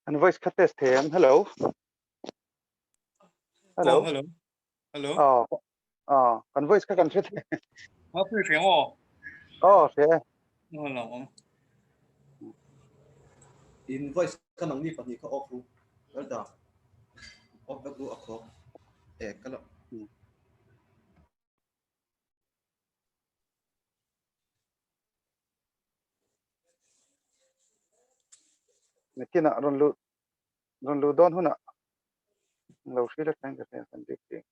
And voice cut test here. Hello. Hello. Oh, hello. Hello. Can voice cut and How are you? Oh, yeah. Hello. Invoice kan ang ni pani ka off ru da off back ru ako kala Nakina ron lu don huna. Lo shi la tang ka san dik dik.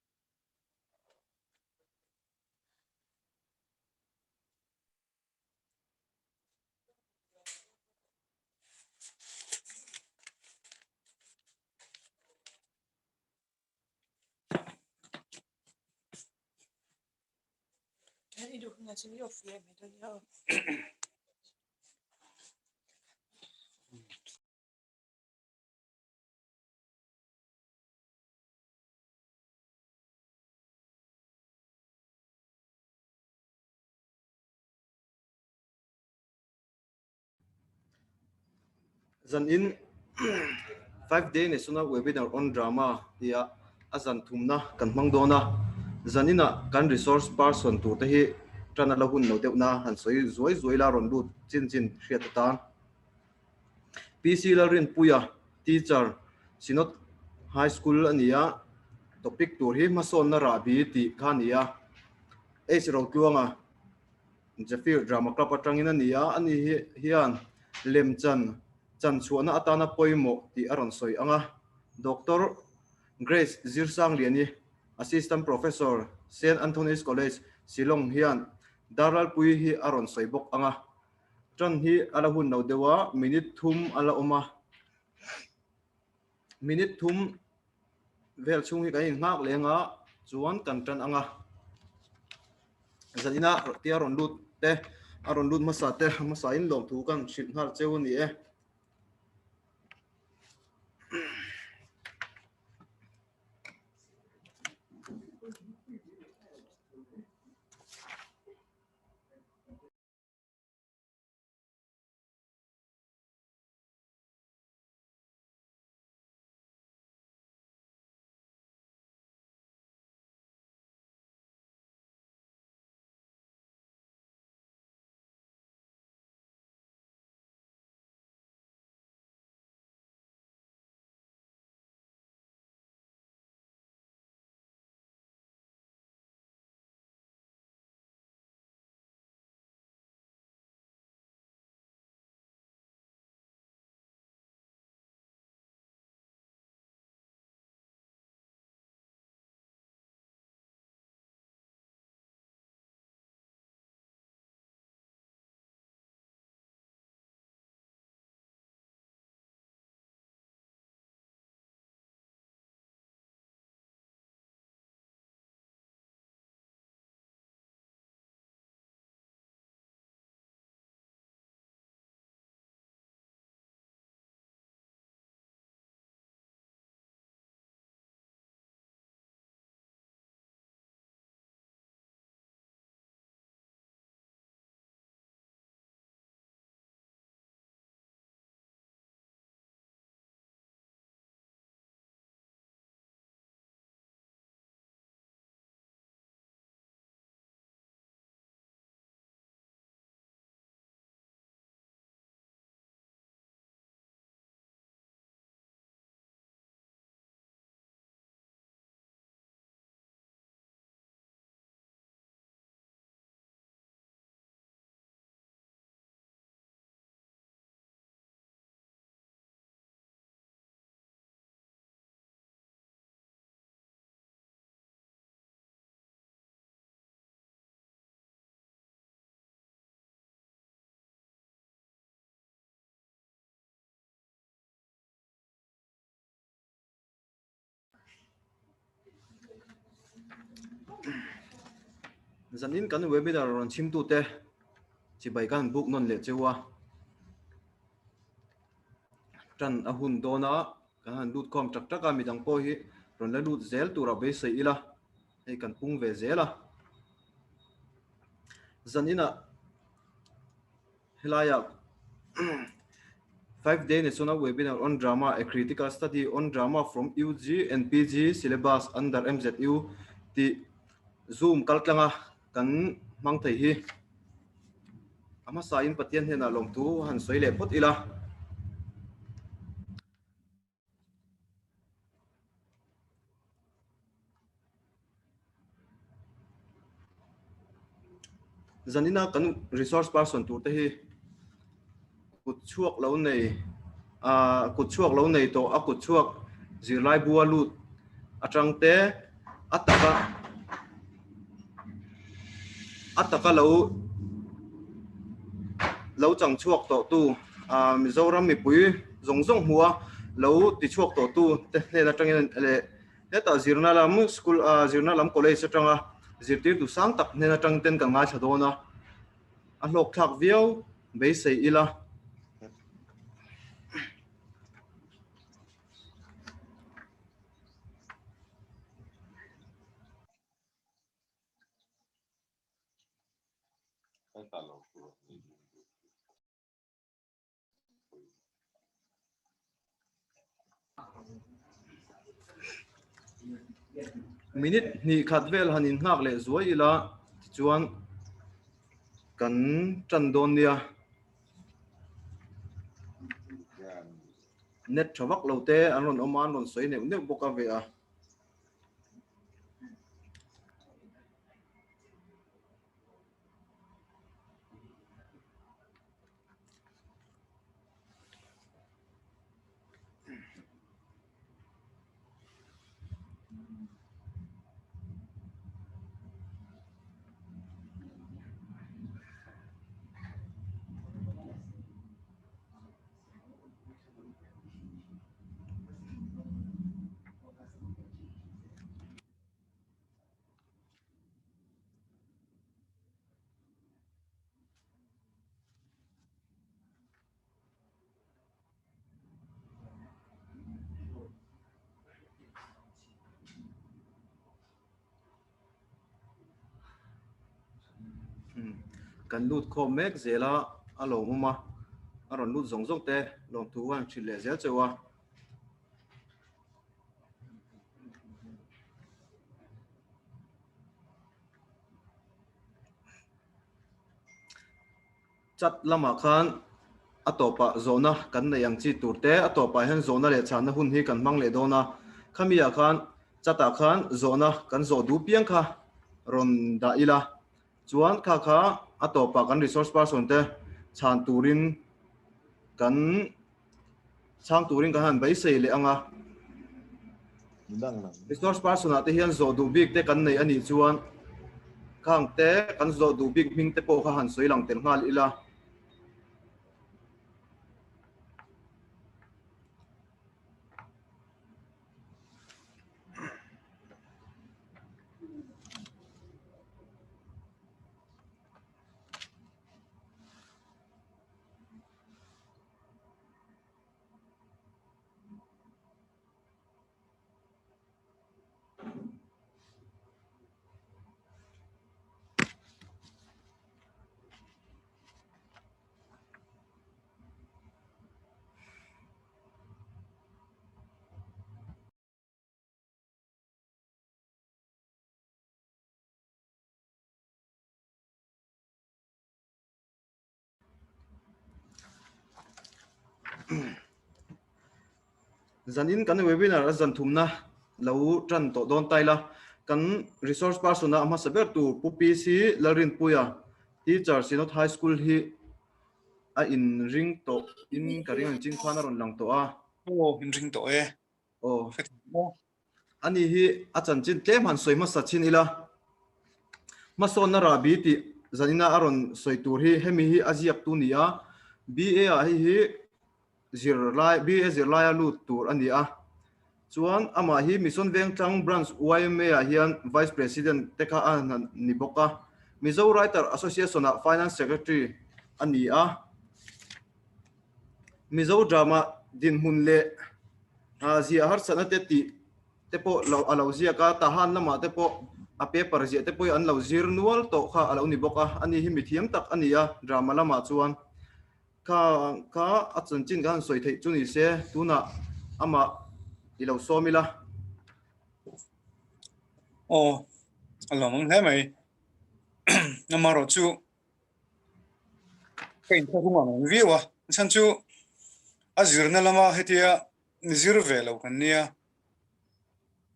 zan in 5-day national webinar on drama ya azan thumna kan mangdona zanina kan resource person tu te hi trana lahun no deuna han soi zoi la ron lut chin hriat ta pc la rin puya teacher sinot high school ania topic tur hi mason na ra bi ti khania es ro tuanga Jafir drama club atangina nia ani hian chan chuana atana poimo ti aron soi anga Dr. Grace Zirsang liani assistant professor St Anthony's College Silong hian daral pui hi aron soi bok anga tran hi alahun no dewa minute thum ala oma minute thum vel chung hi kai ngak lenga chuan kan tran anga zanina ti aron lut te aron lut masa in lom thu kan shin har cheu ni e Dần in kan webinar ron chim tu te chỉ bài kan book non le chewa tran a hun do na kan han lut kom tak tak a mi dang po hi ron la lut zel tu ra be sei ila ei kan pung ve zela dần in a hilaya 5-day national webinar on drama, a critical study on drama from UG and PG syllabus under MZU. The Zoom kaltlanga kan mang thei hi ama sa in pathian hena long tu han soi le pot ila zanina kan resource person tu te hi kut chuak lo nei kut chuak lo nei to a kut chuak zirlai bua lut atang te ataka lo chang chuak to tu Mizo ram mi pui zong hua lo ti chuak to tu te le na tang le eta zirna lam school zirna lam college atanga zirtir tu sang tak ne na tang ten ka nga chadona a lok thak viau be sei ila minute ni khatvel hanin ngak le zuai ila chuan kan chan don nia net thawak lo te anon oman ron soi ne boka ve a kan lut kho mek zela alo muma aron lut zong te long tu wan chile zel chewa chat lama khan atopa zona kan na yang chi turte atopa hen zona le chana hun hi kan mang le dona khamia khan chata khan zona kan zo du piang kha ron da ila chuan kha atopa kan resource person te chan turin kan chang turin kan han bai sei le anga resource person ate hian zo du big te kan nei ani chuan khang te kan zo du big ming te po kha han soi lang tel ngal ila zanin kan webinar azan thumna lo tran to don taila kan resource person ama saber tu pupi si larin puya teacher sinot high school hi a in ring to in karing ching khana ron lang to a in ring to e ani hi achan chin tlem han soima sachin ila mason na rabi ti zanina aron soitur hi hemi hi aziak tu nia ba a hi zirlai ba zirlai lu tur ania chuan ama hi mission veng tang branch YMA a hian vice president teka an ni boka Mizo Writer Association Finance Secretary ani a Mizo drama din hunle zia har sana te po alo zia ka tahan lama te po a paper zia te po an lo zir nual to kha alo ni boka ani hi mi thiam tak ani a drama lama chuan ka achon chin gan soi thei chu ni se tuna ama ilo somila along thế mày mà rồi chú cái thằng cũng ngon view à chẳng chú azir na lama hết ya zir về lâu cái nia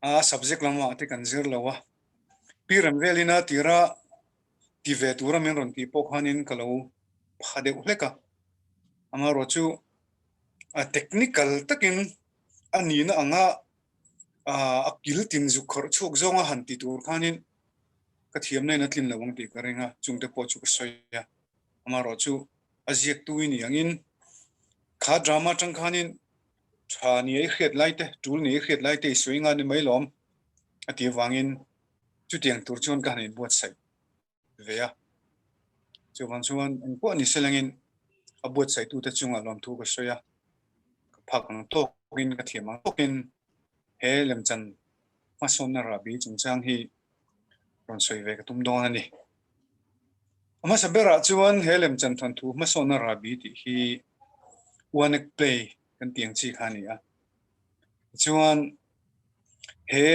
subject lama thì cần zir lâu à piram về lina tira ti về tura mình rồi ti pok hanin kalau phade uleka ama rồi chú technical takin ani na anga akil tin zu khor chuk zonga han ti tur khanin ka thiam nei na tlin lawang ti karenga chungte po chu soya ama ro chu aziek tuini angin kha drama tang khanin thani ei khet laite tul ni khet laite soinga ni mai lom ati wangin chu tiang tur chon ka nei buat sai veya chu wan chuan an po ni selangin abuat sai tu ta chunga lom thu ka soya phak ang to kin ka thiam ang tokin he lem chan ma son na rabi chungchang hi ron soi ve ka tum don ani ama sabera chuan helem chan than thu ma son na rabi ti hi one play kan tiang chi khani a chuan he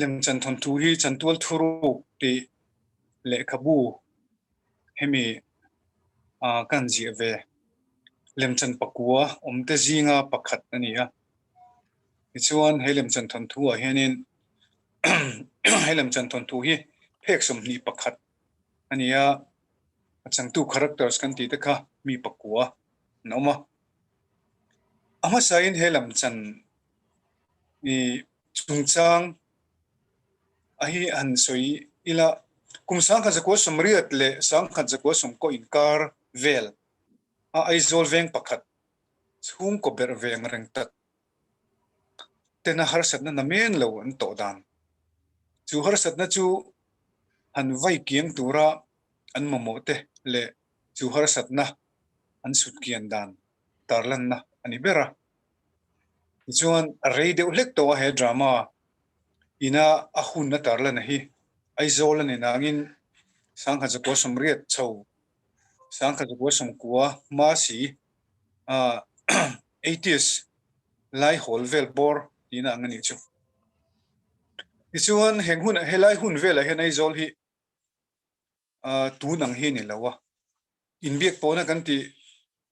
lem chan than thu hi chan tual thuru ti le khabu hemi kan ji ve lem chan pakua omte jinga pakhat ani a chuan helem chan than thu a hianin helem chan than thu hi phek som ni pakhat ania chang tu characters kan ti ta kha mi pakua noma ama sain helam chan ni chungchang ahi an soi ila kumsang kha zakwa somriat le sang kha zakwa som ko inkar vel Aizawl veng pakhat chung ko ber veng reng tak tena har sat na men lo an to dan chu har sat na chu han vai kiang tura an mamote le chu har sat na an sut kian dan tarlan na ani bera chuan rei de ulek to he drama ina ahun na tarlan hi Aizawl ani nangin sang kha zakwa somriat chau sang kha zakwa som kwa ma si 80s lai hol vel bor ina ngani chu chuan heng hun helai hun vela hen Aizawl hi tu nang hi ni lawa in biak pona kan ti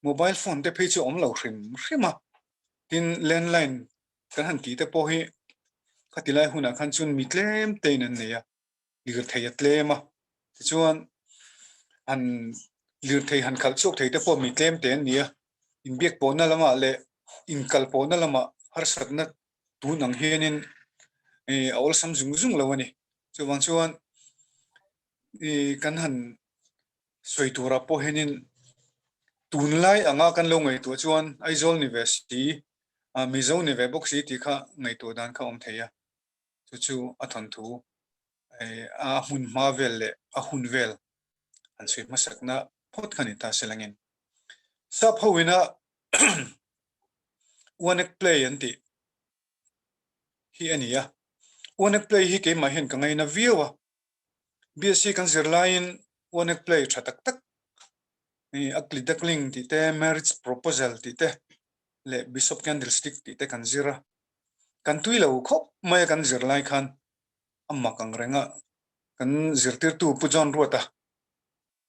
mobile phone te phei chu om lo hrim tin landline kan han ti te po hi khatilai huna khan chun mitlem tein an neya lir thei tlema chuan an lir thei han khal chok thei te po mitlem te an nia in biak pona lama le in kal pona lama har satna tu nang hianin awl sam zung lawani chuan kan han soitura po henin tunlai anga kan lo ngai tu chuan Aizawl University Mizo ni ve box ti kha ngai tu dan kha om theya chu athon thu a hun mavel le a hun vel an sui masakna phot khani ta selangin sa phawina one play anti hi ania one play hi ke ma hen ka ngai na viewa BSc kan zirlain one play thatak tak akli dakling ti te marriage proposal ti te le bishop candlestick ti te kan zira kan tuilo khop mai kan zirlai khan amma kang renga kan zirtir tu pujon ruata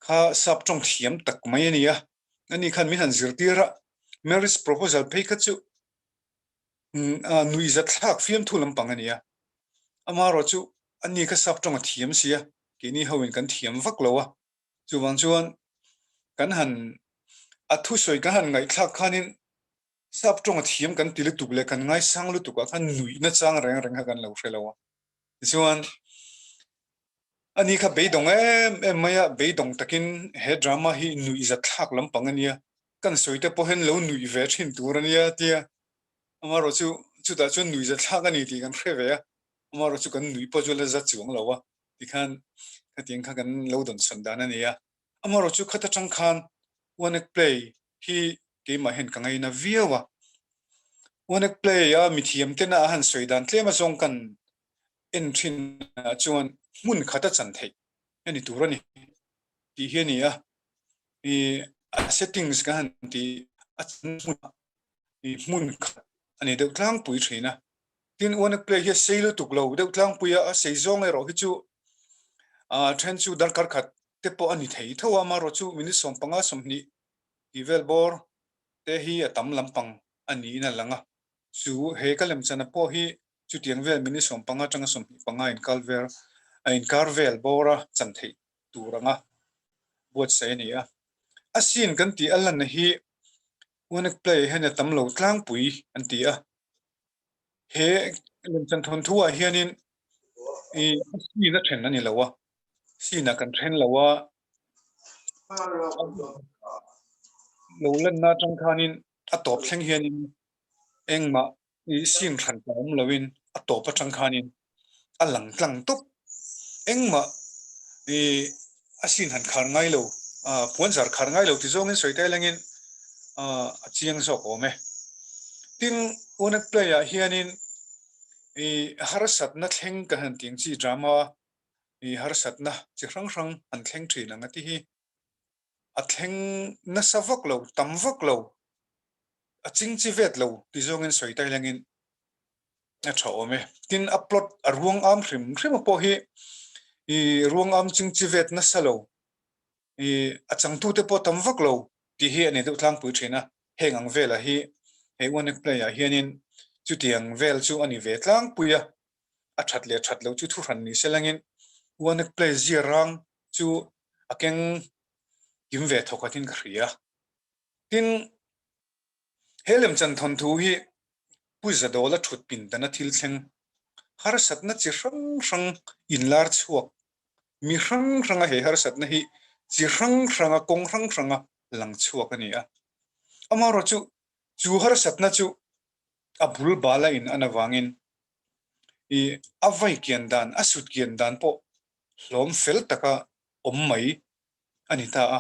kha sap tong thiam tak mai ania ani khan mi han zirtira marriage proposal pei kha chu nui zat thak fiam thulam pangania ama ro chu ani kha sap tong thiam sia kini hawin kan thiam vak lowa chuwang chuan kan han athu soi ka han ngai thak khanin sap tong thiam kan tilu tukle kan ngai sang lu tuka khan nui na chang reng kan lo hrelowa chuan ani kha beidong maya beidong takin he drama hi nui zat thak lam pangania kan soite po hen lo nui ve thin turania tia amaro chu da chu nui zat thak ani ti kan hreveya amaro chu kan nui po jula za chuang lawa ที่ขันขัดยังขันเล่าดนสันดานันเนียอามารอจูขัดจังขันวันนักเพลย์ที่เกมมาเห็นกังไงนะวิวะวันนักเพลย์มีทีมเต้นอาหารสวยดันเทมาส่งกันเอ็นทรินจวนมุนขัดจันเทอันนี้ตัวนี้ที่เฮียนี่มีsettings กันที่อันมุนขัดอันนี้เด็กกลางปุยทรีนะที่วันนักเพลย์เฮียเซลล์ตุกเราเด็กกลางปุยเซซองไอ้เราฮิจูเทรนจูดัลการขัดเทปอันนี้เที่ยวมารอจูมินิสมปังอาสมนี้อีเวลบอร์เตฮีตั้มลำปังอันนี้นั่นลังจูเฮกัลเลมจันพอฮีจุดยังเวลมินิสมปังอาจังสมปังอาอินคาร์เวลอินคาร์เวลบอร์จันทีตัวรังบวชเสนีอาศินกันที่อัลลันฮีวันนักเพลย์เห็นตั้มเหลากลางปุยอันที่เฮเล่มจันทนทัวเฮียนินซีนักเทรนนั่นนี่แหละวะซีนักกันเทรนแล้วว่าเราเล่นน่าจังคานินอัตตบเชิงเฮียนินเองมาซีนขันผมเราวินอัตตบจังคานินอัลหลังกลางตุบเองมาซีนหันขานง่ายเราพวนสารขานง่ายเราที่ส่งเงินสวยแต่ละเงินเชียงสกโอเมทิงวันนักเพลย์เฮียนินฮาร์สัตนัทเฮงกันทิ้งจีดราม่าฮาร์สัตนะจีครั้งอันเฮงทรีนังที่ฮีอัดเฮงนัสวักเราตั้มวักเราจริงจีเวทเราที่ส่งเงินสวยแต่ละเงินชอบไหมทินอัปโหลดรวงอัมริมมาพอฮีรวงอัมจริงจีเวทนัสเราจังตูเตปตั้มวักเราที่ฮีอันนี้ตัวทางผู้ชนะเฮงังเวลาฮีวันนักเพลย์เฮียนินจุดยังเวลจูอันนี้เวทลังปุยชัดเลยจุดทุรันนี่เสลังอินวันนักเพลย์จีรังจูเก่งยิมเวทหกตินกรียทินเฮลิมจันทนทูฮีปุยจะโดนชุดปินแต่นัดทิลเซงฮาร์สัตนัดจีรังอินลาร์ชัวมีรังเฮฮาร์สัตนัดฮีจีรังกงรังหลังชัวกันนี่อามารอจูฮาร์สัตนัดจูอับรุลบาลาอินอันวางอินอวัยเกียนดานสุดเกียนดานพอลมเฟลตะกะอมไหมอันนี้ตา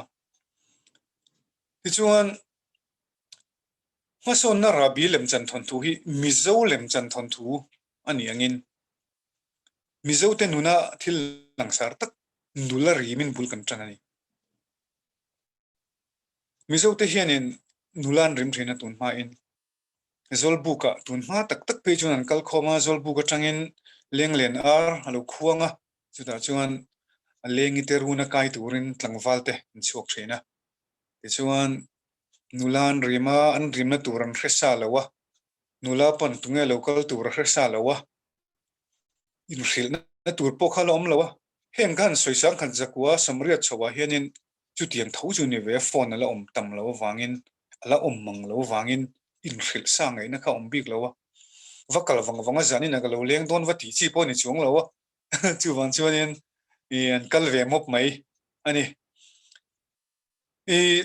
ที่ชวนมาสอนนาราบีเล่มจันทนทูฮีมิโซเล่มจันทนทูอันนี้ยังอินมิโซเตนุนาที่หลังสารตักดูลารีมินบุลกันจันนี่มิโซเตเฮียนินนูลานริมเทรนตุนมาอินAizawl buka tunma tak pe chuan kal khoma Aizawl buka tangin lenglen alo khuanga chuta chuan lengi te runa kai turin tlangwalte chuak thina ti chuan nulan rima an rimna turan hresa lawa nula pan tunge local tur hresa lawa in khilna tur pokhal om lawa heng kan soisang khan zakwa samriat chawa hianin chutiang tho chu ni ve phone ala om tam lawa wangin ala om mang lawa wangin in khil sang ngai na kha om bik lawa vakal wanga zani na galo leng don wa ti chi po ni chung lawa chu wang chuanin in kal ve mop mai ani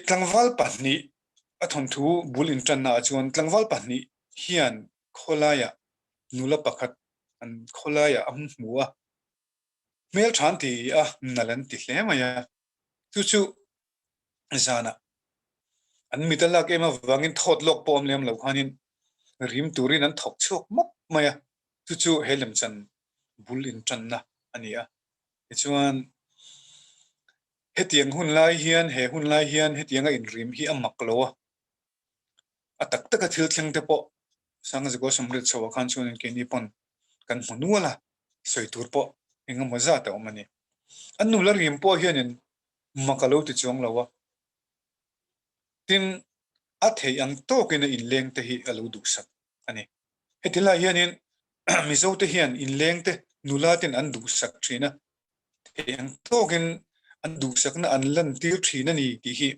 tlangwal pahni athon thu bulin tanna chuan tlangwal pahni hian kholaya nula pakhat an kholaya muwa mel than ti nalan ti hlemaya chu zana an mitala ke ma wangin thot lok pom lem lo khanin rim turin an thok chok mop maya chu helem chan bulin tanna ania chuan hetiang hun lai hian hetianga in rim hi amak lowa atak taka thil thleng te po sang zago samrit chawa khan chuan ke ni pon kan hmunuala soitur po engam maza ta omani annu la rim po hianin makalo ti chuang lawa tin athei ang to kena in leng te hi alo du sak ani hetila hianin mizo te hian in leng te nulatin an du sak thina ang to ken an du sak na an lan tir thina ni ti hi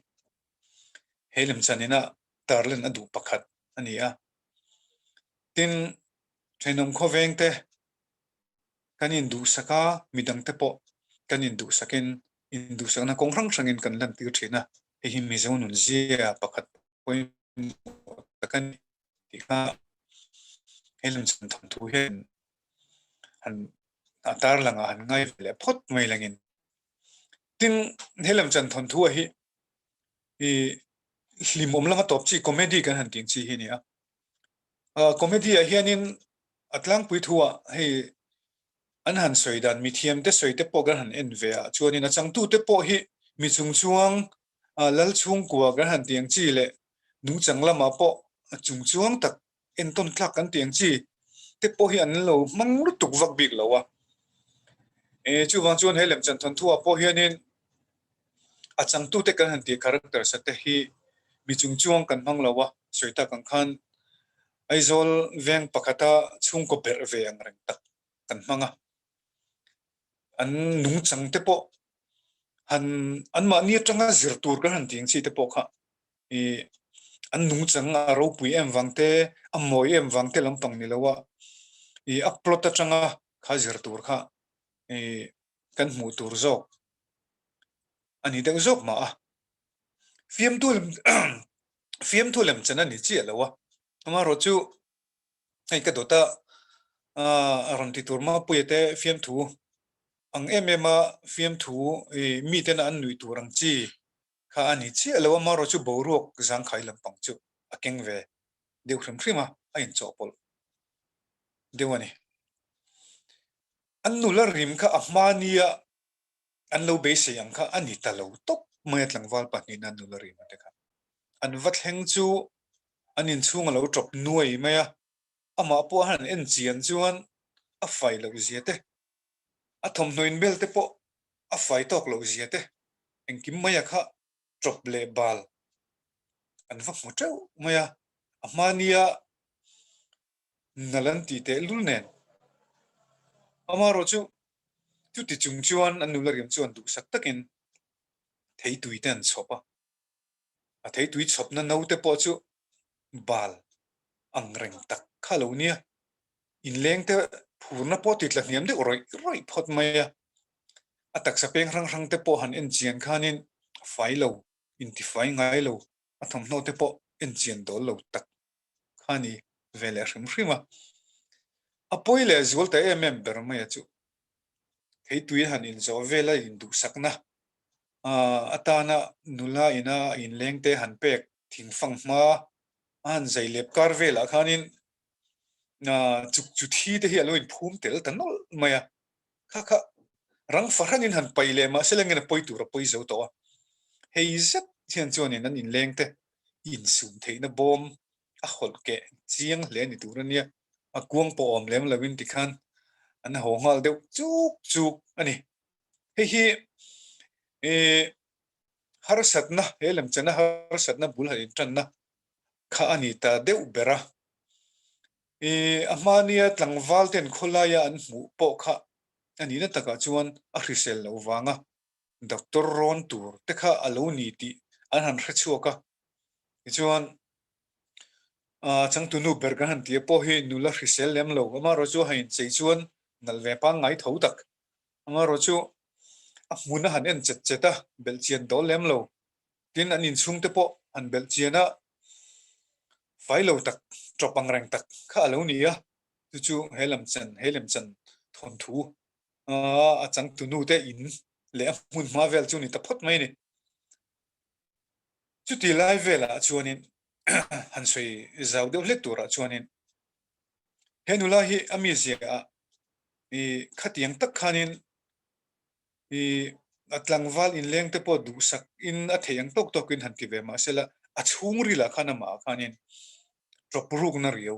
helem chanina tarlen adu pakhat ania tin thainom khoveng te kanin du saka midang te po kanin du sakin in du sakna kongrang sangin kan lan tir thina hi mizo nun zia pakhat point kan ti kha helem chan tham thu hen han atar langa han ngai le phot mai langin tin helam chan thon thu hi limom lama top chi comedy kan han ting chi hi ni a comedy a hianin atlang pui thua hei an han soidan mi thiam te soite po gan han en ve a chuanin a changtu te po hi mi chung chuang lal chung kwa gan han tiang chi le nu changlama po chung chuang tak en ton tlak kan tiang chi te po hi an lo mang lu tuk vak bik lo wa chu wang chuan helem chan thon thua po hianin a changtu te kan han ti character sa te hi mi chung chuang kan mang lo wa soita kan khan Aizawl veng pakata chung ko ber ve ang reng tak kan manga an nung chang te po han an ma ni tanga zir tur kan han ting chi te po kha an nung chang a ro pui em wangte a moi em wangte lampang ni lawa upload ta tanga kha zir tur kha kan mu tur zo ani deng zok ma a fiam tu lem chana ni chi lawa ama ro chu ai ka dota ron ti tur ma puite fiam tu ang emema fiam thu mi ten an nui turang chi kha ani chi alawa ma ro chu borok zang khai lampang chu akeng ve deu khrim khrima a in chopol dewani an nula rim kha ahmania an lo be se yang kha ani talo top mai tlangwal pa ni nan nula rim te kha an vat heng chu anin chung lo drop nuai maya ama po han en chian chuan a fai lo ziate a thom noin bel te po a fai tok lo ziate en kim maya kha drop le bal an vak mo treu maya amania nalan ti te lulnen amaro chu tu ti chung chuan an nularim chuan du sak takin thei tui ten chopa a thei tui chop na no te po chu bal ang reng tak khalo nia in leng te phurna po ti tla niam de roi phot maya atak sa peng rang te po han en chian khanin failo intify ngai lo athom no te po en chian do lo tak khani vele hrim hrima apoile zul ta ber maya chu thei tui han in zo vela in du sakna atana nula ina in lengte han pek thing fang ma an zai lep kar vela khanin chuk chu thi te hi aloin phum tel tanol maya kha kha rang farhanin han paile ma selengena poi tur poi zo to hei zat chian chuanin an in lengte in sum theina bom a hol ke chiang hle ni turania a kuang po om lem lawin tikhan an hongal deuh chuk ani hi har satna helam chana har satna bul halin tanna kha ani ta deuh bera amania tlangwal ten kholaya an mu po kha ani na taka chuan a hrisel lo wanga doctor ron tur te kha alo ni ti an han hrechuaka chuan chang tunu berga han ti po hi nula hrisel lem lo ama ro chu hain chei chuan nalve pa ngai tho tak ama ro chu muna han en cheta belchian do lem lo tin an in chung te po an belchiana failo tak tropang rang tak kha alo ni a chu helam chan thon thu a chang tunu te in le mun ma vel chu ni ta phot mai ni chu ti lai vela chuanin han soi zau de le tura chuanin henula hi amizia khatiang tak khanin atlangwal in leng te po du sak in a theyang tok in han ti ve ma sela a chung ri la khana ma khanin drop ruk na rio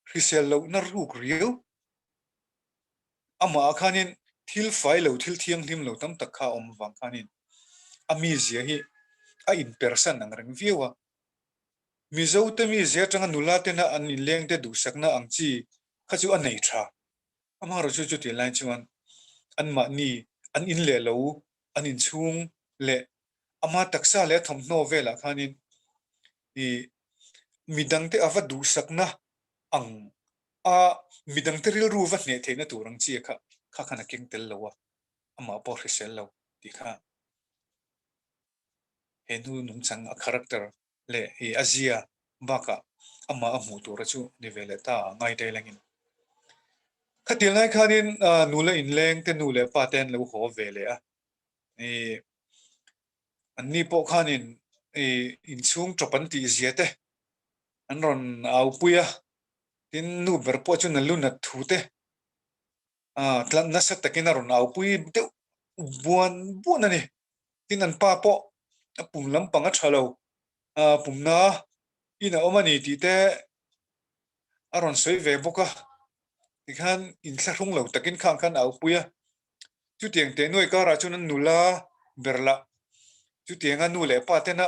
hrisel lo na ruk rio ama khanin thil fai lo thil thiang hlim lo tam tak kha om wang khanin amizia hi a in person ang reng viewa Mizo te mi zia changa nula te na an in leng te du sak na ang chi khachu an nei tha ama ro chu ti lai chuan an ma ni an in le lo an in chung le ama taksa le thom no vela khanin midang te ava du sakna ang midang te ril ru va ne theina turang chi kha khana keng tel lo wa ama po hrisel lo ti kha henu nung chang a character le azia baka ama amu tur chu ni vele ta ngai te langin khát tiền này khá nên nụ lệ in leng tên nụ lệ pa tên lâu khó về lệ à anh ni bộ khá nên in chung chụp anh tí gì thế anh ron áo bùi à tin nụ bер po chu na lu na thu te tlan na sa takin ron áo bùi te buan buan ani tin an pa po pum lam panga thalo pum na ina omani ti te aron soi ve boka tikhan in thla rung lo takin khang khan áo bùi à chu tiang te noi ka ra chu nan nula berla chu tiang an nu le pa te na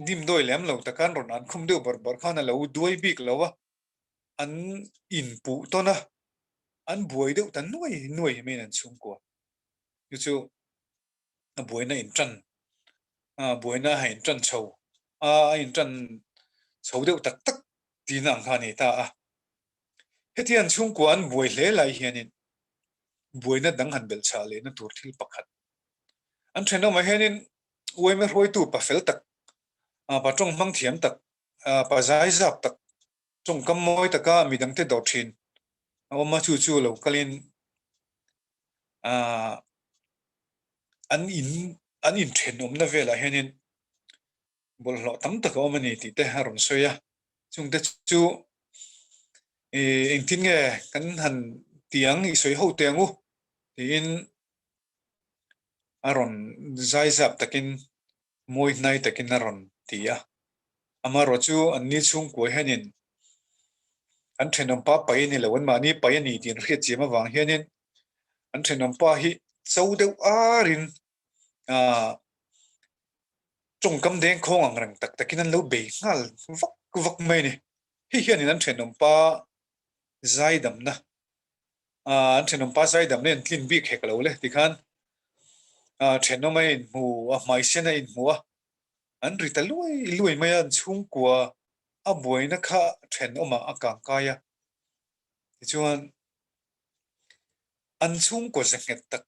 dim doi lem lo takan ron an khum deu bar khana lo duai bik lo wa an in pu to na an buai deu tan nuai men an chung ko yu chu a buai na in tran buai na hain tran chho in tran chho deu tak tak ti nang kha ni ta hetian chung ko an buai hle lai hianin buai na dang han bel cha le na tur thil pakhat an thena ma hianin uai me roi tu pa fel tak pa tong mang thiam tak pa zai zap tak tong kam moi taka midang te do thin ma chu chu lo kalin an in then om na vela henin bol lo tam tak om ani ti te haron soya chung te chu eng tin nge kan han tiang i soi ho tengu tin aron zai zap takin moi nai takin aron tia ama ro chu an ni chung ko henin an thenom pa pai ni lawan ma ni pai ni tin riat chema wang henin an thenom pa hi chau deu arin trong cam đen không ang rang tak takin an lo be ngal vak vak mai ni hi hian in an thenom pa zai dam na an thenom pa zai dam nen tlin bik hek lo le tikhan thenom mai mu mai sena in mu an rita lui mai an chung kwa a boi na kha then oma akang kaya chuan an chung ko zanget tak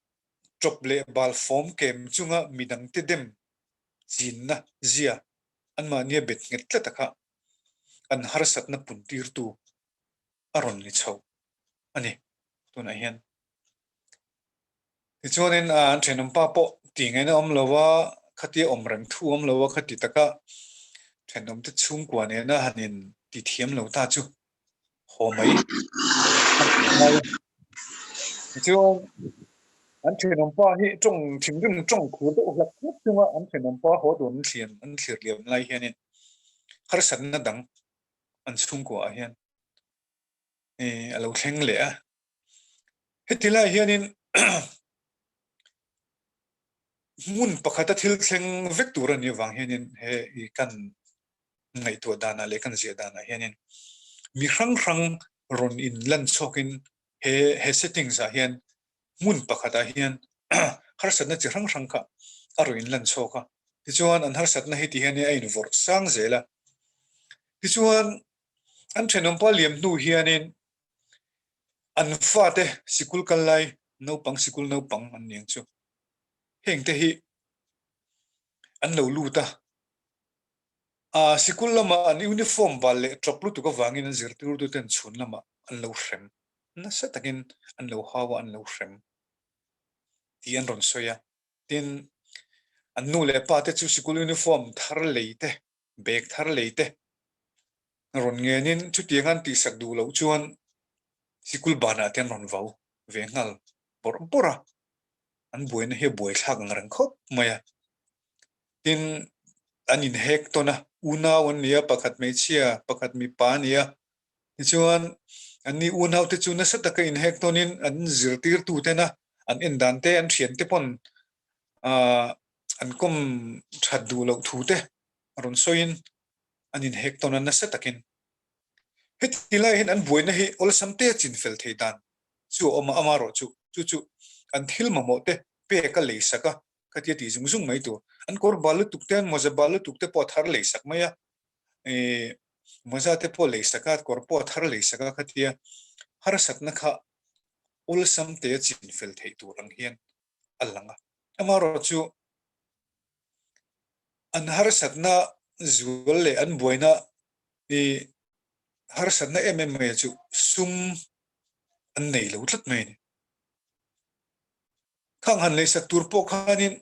drop le bal form kem chunga midang te dem chin na zia an ma nia bet nget tla takha an har sat na puntir tu aron ni chho ani tuna hian chuanin an thenom pa po tingai na om lowa khati om rang thu om lowa khati taka thenom te chung kwa ne na hanin ti thiam lo ta chu ho mai chuan an thenom pa hi trong thingrim trong khu do hlak khop chunga an thenom pa ho don thian an thlir liam lai hianin har san na dang an chung kwa hian alo thleng le a hetila hianin mun pakhata thil thleng vek tur ani wang hianin he I kan ngai tu dana le kan zia dana hianin mi hrang ron in lan chokin he settings a hian mun pakhata hian har satna chi hrang kha aro in lan choka tichuan an har satna hi ti hian a in vor sang zela tichuan an thenom pa liam nu hianin an fate sikul kalai no pang sikul no pang an ning chu heng te hi an lo lu ta sikul lama an uniform bal le troplu tu ka wangin an zirtir tu ten chhun lama an lo hrem na sa takin an lo hawa an lo hrem ti an ron soya tin an nu le pa te chu sikul uniform thar leite bag thar leite ron ngenin chu tiangan ti sak du lo chuan sikul bana ten ron vau ve ngal pora an buin he boi thak ngarang khop maya tin anin hek to na una on nia pakhat me chia pakhat mi pa nia chuan ani una te chu na sata ka in hek tonin an zirtir tu te na an endan te an thian te pon an kom that du lo thu te ron soin anin hek to na satakin hetila hin an buina hi ol samte chin fel theidan chu oma amaro chu an thil mamo te pe ka le saka katia ti zung mai tu an kor balu tukten moza balu tukte po thar le sak maya moza te po le saka kor po thar le saka katia har satna kha ol samte chin fel thei tu rang hian alanga amaro chu an har satna zual le an buina har satna chu sum an nei lo tlat mai ni khang han le sak tur po khanin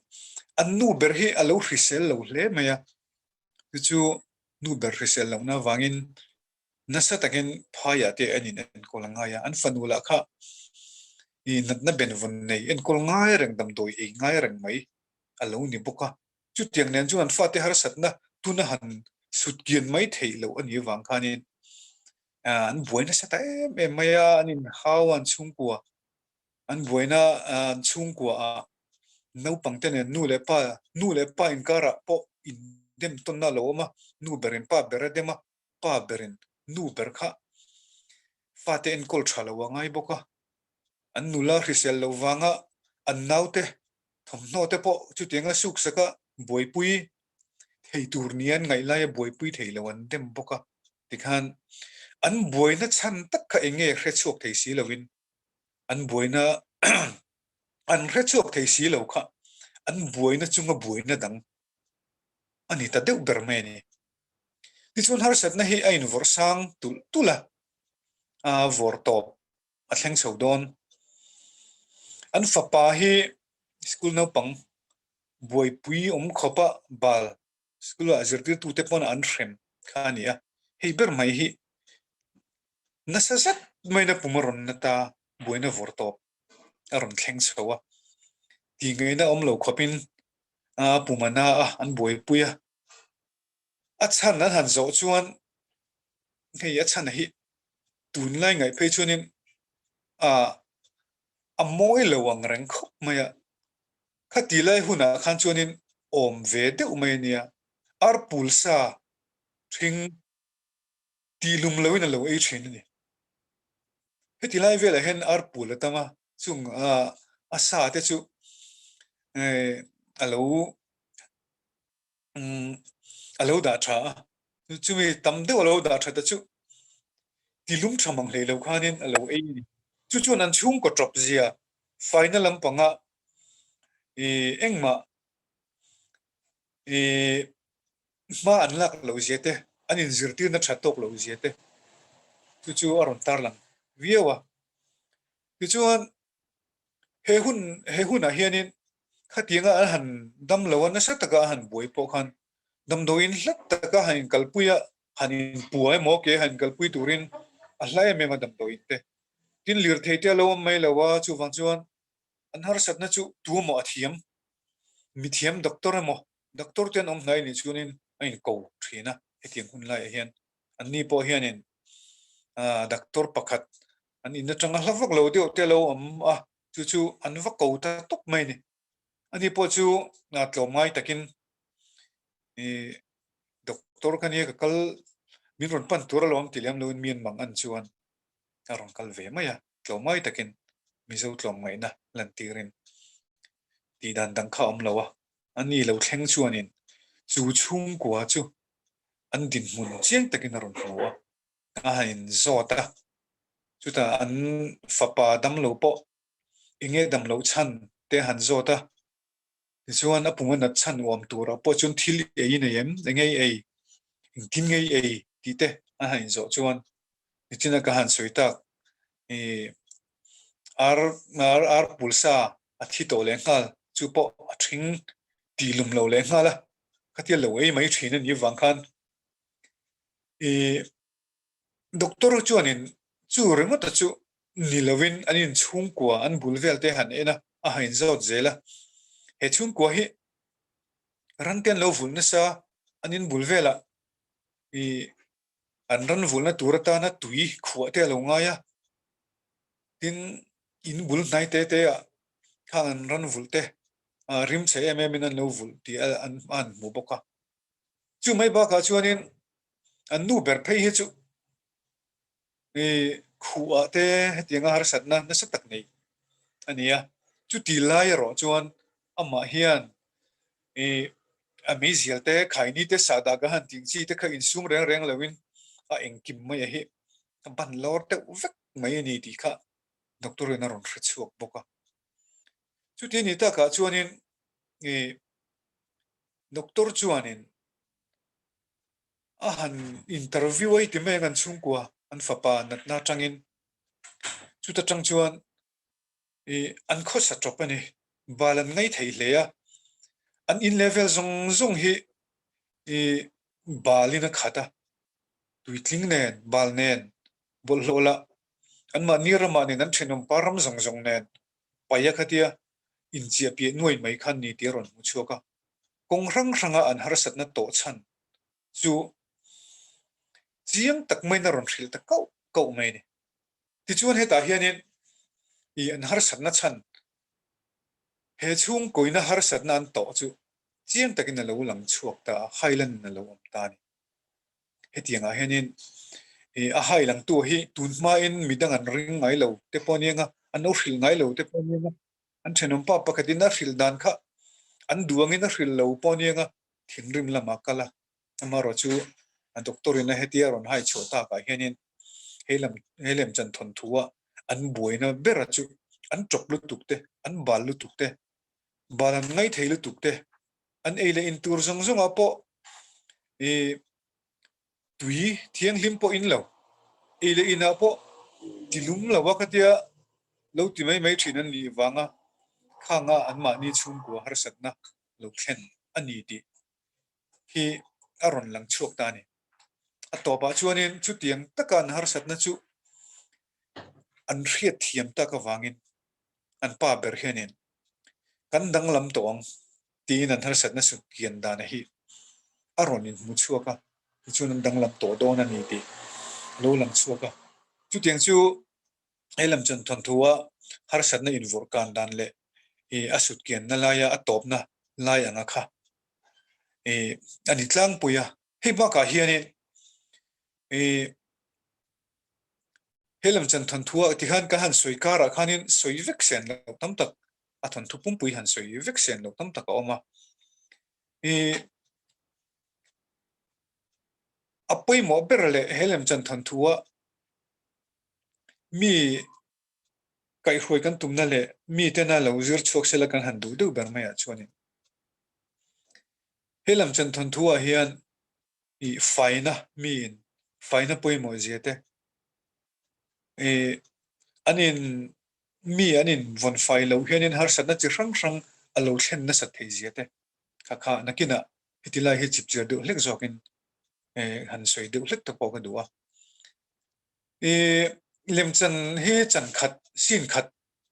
an nu ber hi alo hrisel lo hle maya chu nu ber hrisel lo na wangin nasa takin phaya te anin en kolanga ya an fanula kha I nat na ben von nei en kol ngai reng dam doi e ngai reng mai alo ni boka chu tiang nen chu an fa te har sat na tu na han sut kian mai thei lo ani wang khanin an boina sa ta em maya anin hawan chung kwa an boina an chung kwa a no pangten nu le pa in kara po in dem ton na lo ma nu berin pa beredema pa berin nu ber kha fa te en kol thala wa ngai boka an nula hrisel lo wanga an naute thom no te po chu tinga suk saka boipui thei tur nian ngai lai boipui thei lo an dem boka tikhan an boina chan tak kha enge hre chok thei si lovin an boina an hre chok thei si lo kha an boina chunga boina dang ani ta deuh ber me ni ti chun har sat na hi ain vor sang tula a vor top a thleng chodon an fapa hi school no pang boipui khopa bal school a zirtir tu te pon an rem khania hei ber mai hi nasasat mai na pumaron na ta boina vorto aron thleng chowa ti ngai na om lo khopin a pumana a an boipuya a chan na han zo chuan hei a chan hi tun lai ngai pe chunin a moi lo wang reng khop maya khati lai huna khan chunin om ve de umai nia ar pulsa thing ti lum loin lo e thin ni heti lai vela hen ar pula tama chung a sa te chu alo alo da tha chu mi tam de alo da tha ta chu ti lum thamang le lo khanin alo e ni chu chu nan chung ko drop zia final lam panga engma ma anlak lo zete anin zirtir na thatok lo zete chu chu aron tarlang viawa chu chuan he hun a hianin khatianga a han dam lo na sa taka han boi po khan dam doin hlat taka han kalpuya hanin puai mo ke han kalpui turin a hlai me ma dam doin te tin lir theite lo mai lawa chu wang chuan an har sat na chu tu mo athiam mi thiam doctor ten om nai ni chunin ain ko thina hetiang hun lai hian an ni po hianin doctor pakhat an in atanga hlavak lo deuh te lo chu chu an va ko ta tok mai ni ani po chu na tlomai takin doctor kania ka kal min ron pan tur lom tiliam lo min mang an chuan aron kal ve maya tlomai takin mizo tlom ngai na lan tirin ti dan dang kha om lawa ani lo thleng chuanin chu chung kwa chu an din mun chiang takin aron hnuwa a in zota chuta an fapa dam lo po inge dam lo chan te han zota chuan a punga nat chan om tura po chun thil e in em ngei ei tin ngei ei ti te a hain zo chuan nichina ka han soita ar pulsa a thi to le ngal chu po a thing ti lum lo le ngala khatia lo ei mai thina ni wang khan doctor chuanin chu renga ta chu nilovin anin chung kwa an bulvel te han ena a hain zo zela he chung kwa hi ranten lo vul na sa anin bulvela an ran vul na turata na tui khwa te lo nga ya tin in bul nai te te a khan ran vul te rim che em em an lo vul ti an mu boka chu mai ba ka chuanin an nu ber phei hi chu khua te tianga har satna na sa tak nei ania chu ti lai ro chuan ama hian amizial te khaini te sada ga han ting chi te kha in sum reng reng lawin a engkim mai hi ban lor te vek mai ni ti kha doctor na ron khchuak boka chu ti ni ta ka chuanin doctor chuanin a han interview ai ti me ngan chung kwa an fapa nat na tangin chu ta chang chuan an kho sa trop ani balan ngai thei hle an in level zong hi balina khata tuitling nen bal nen bol lola an ma nirama ne nan thenom param zong nen paya khatia in chia pi nuai mai khan ni tiron mu chuka kong ranga an harsat na to chan chu chiang tak mai na ron thil ta kau mai ni ti chuan he ta hianin an harsat na chan he chung koina harsat na an to chu chiang takin na lo lang chuak ta highland na lo am ta ni he tianga hianin a hailang tu hi tunma in midang an ring ngai lo te ponianga an no hril ngai lo te ponianga an thenom pa pakhatin a hril dan kha an duangin a hril lo ponianga thinrim lama kala amaro chu a doctor in a hetia ron hai chota ka hianin helem chan thon thuwa an boina bera chu an chok lu tukte an bal lu tukte balan ngai thei lu tukte an eile in tur zong apo tui thiang hlim po in lo eile ina po tilum la wakatia lo ti mai thin an ni wanga khanga an ma ni chung ko har satna lo khen ani ti hi aron lang chok ta ni atoba chuanin chu tiang takan har satna chu an riat thiam ta ka wangin an pa ber henin kan dang lam tong tin an har satna su kian da na hi aron in mu chuaka chuan an dang lam to do na ni ti lo lang chuaka chu tiang chu elam chan thon thuwa har satna in vor kan dan le asut kian na laya atop na lai anga kha ani tlang puya he ba ka hiani helam chan thon thuwa ti khan ka han soi kara khanin soi vek sen lo tam tak a thon thu pum pui han soi vek sen lo tam tak oma apoi mo berle helam chan thon thuwa mi kai hroi kan tumna le mi te na lo zir chok sela kan han du ber mai a chuani helam chan thon thuwa hian faina min faina poi mo zete anin anin von fai lo hianin har satna chi rang alo thlen na sat thei zete kha nakina hitila hi chip chir du lek zokin han soi du lek to ko ka duwa lemchan he chan khat sin khat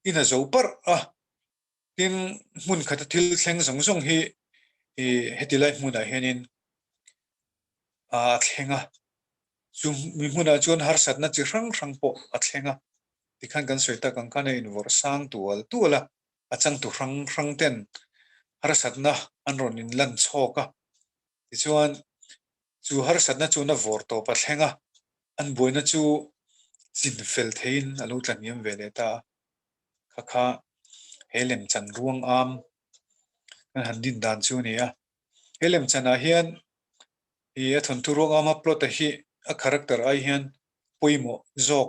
ina zo par tin mun khat thil thleng zong hi hetilai hmuna hianin thlenga chu mi hmuna chuan har satna chi rang po thlenga tikhan kan soita kan kana in vor sang tuala achang tu rang ten har satna anron in lan choka tichuan chu har satna chu na vor to pa thlenga an boina chu chin fel thein alo tlaniam vele ta kha helem chan ruang am kan han din dan chu nia helem chana hian a thon tu ruang am plot a hi a character ai hian poimo zok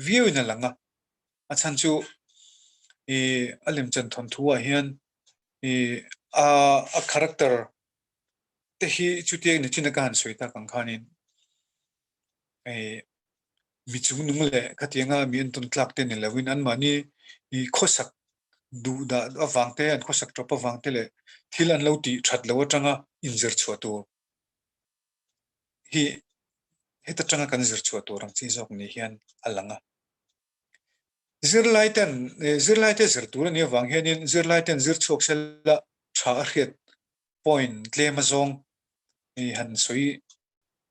view in langa achan chu alim chan thon thuwa hian a character te hi chuti ni china kan soita kan khanin mi chung nung le khatianga mi an tun tlak te ni lawin an mani khosak du da awangte an khosak trop awangte le thil an lo ti that lo atanga injer chhuatu hi heta tanga kan zir chhuatu rang chi jok ni hian alanga zirlaiten zir tur ni wang hianin zirlaiten zir chok sela tha riat point tlema zong han soi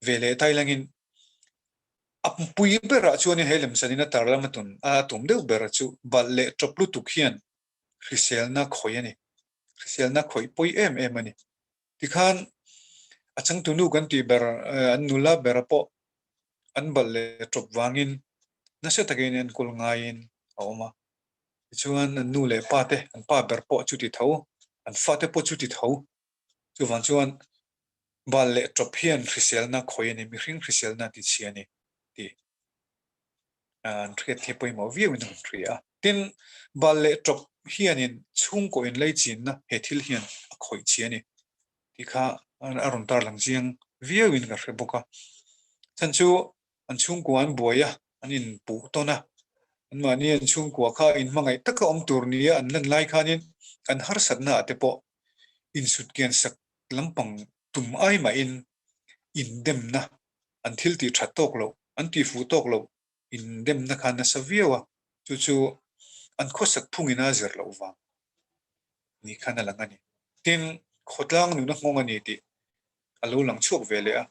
vele tailangin apui bera chuani helem sanina tarlamatun tum deu bera chu balle toplu tukhian riselna khoyani riselna khoi poi em ani tikhan achang tunu kan ti ber an nula berapo an balle top wangin nase takin en kul ngain awma chuan nu le pate an pa ber po chuti tho an fate po chuti tho chu wan chuan balle top hian riselna khoyani mi hring riselna ti chiani ti an thret the poi mo viu in thria tin balle top hianin chung ko in lei chin na he thil hian a khoi chiani ti kha an aron tar lang chiang viu in ka hreboka chanchu an chung ko an boya anin pu to na an mani an chung kwa kha in mangai taka om tur nia an lan lai khanin an har satna te po in sut kian sak lampang tum ai ma in dem na an thil ti that tok lo an ti fu tok lo in dem na khan na saviawa chu chu an khosak phungina zer lo wa ni khana langani tin khotlang nu na ngongani ti alo lang chuak vele a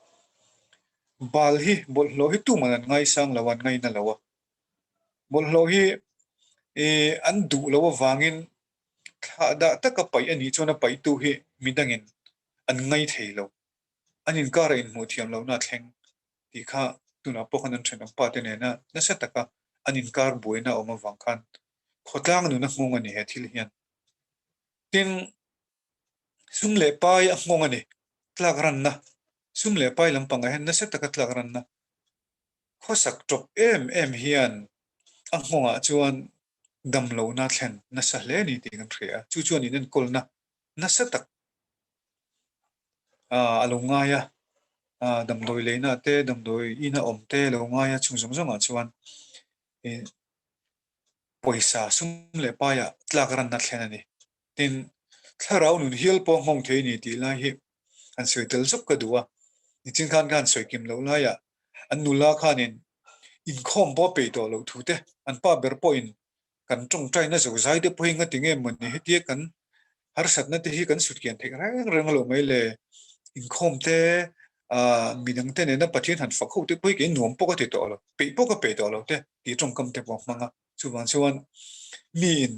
bal hi bol lo hi tu man ngai sang lawan ngai na lawa bol lo hi an du lawa wangin da taka pai ani chona pai tu hi midangin an ngai theilo anin kara in mu thiam lo na thleng ti kha tuna pokhan an thren pa te ne na na sa taka anin kar buina oma wangkhan khotlang nu na ngongani he thil hian tin sumle pai a ngongani tlak ran na sumle pai lampanga hen na sa taka tlak ran na khosak top em hian a ngonga chuan dam lo na thlen na sa hle ni ti kan thria chu chuan in kolna na sa tak alunga ya dam doi leina te dam doi ina om te longa ya chung jong jong chuan poisa sum le pa ya tlak ran na thlen ani tin tharau nun hial po ngong the ni ti la hi an soitel zop ka duwa ni chin khan soikim lo la ya an nula khanin in khom bo pe to lo thu te an pa ber po in kan trong trai na zo zai de po hinga tinge mon ni hetie kan har sat na te hi kan sut kian thek rang rang lo mai le in khom te minang te ne na pathin han fakho te poi ke nuam po ka te to lo pe to lo te ti trong kam te po manga chuan mi in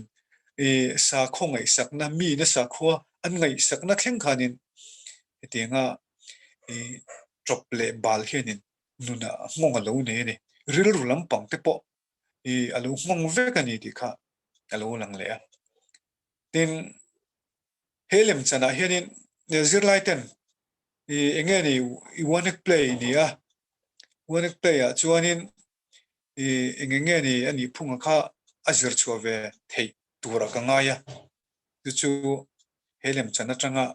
sa kho ngai sak na mi na sa kho an ngai sak na thleng khanin hetinga drop le bal hianin nuna ngonga lo ne ne ril rulam pang te po alo ngong ve ka ni ti kha alo lang le a tin helem chana hianin zirlai ten enge ni I want to play ni a want to play a chuanin enge ni ani phunga kha azir chuave thei tura ka nga ya chu helem chana tanga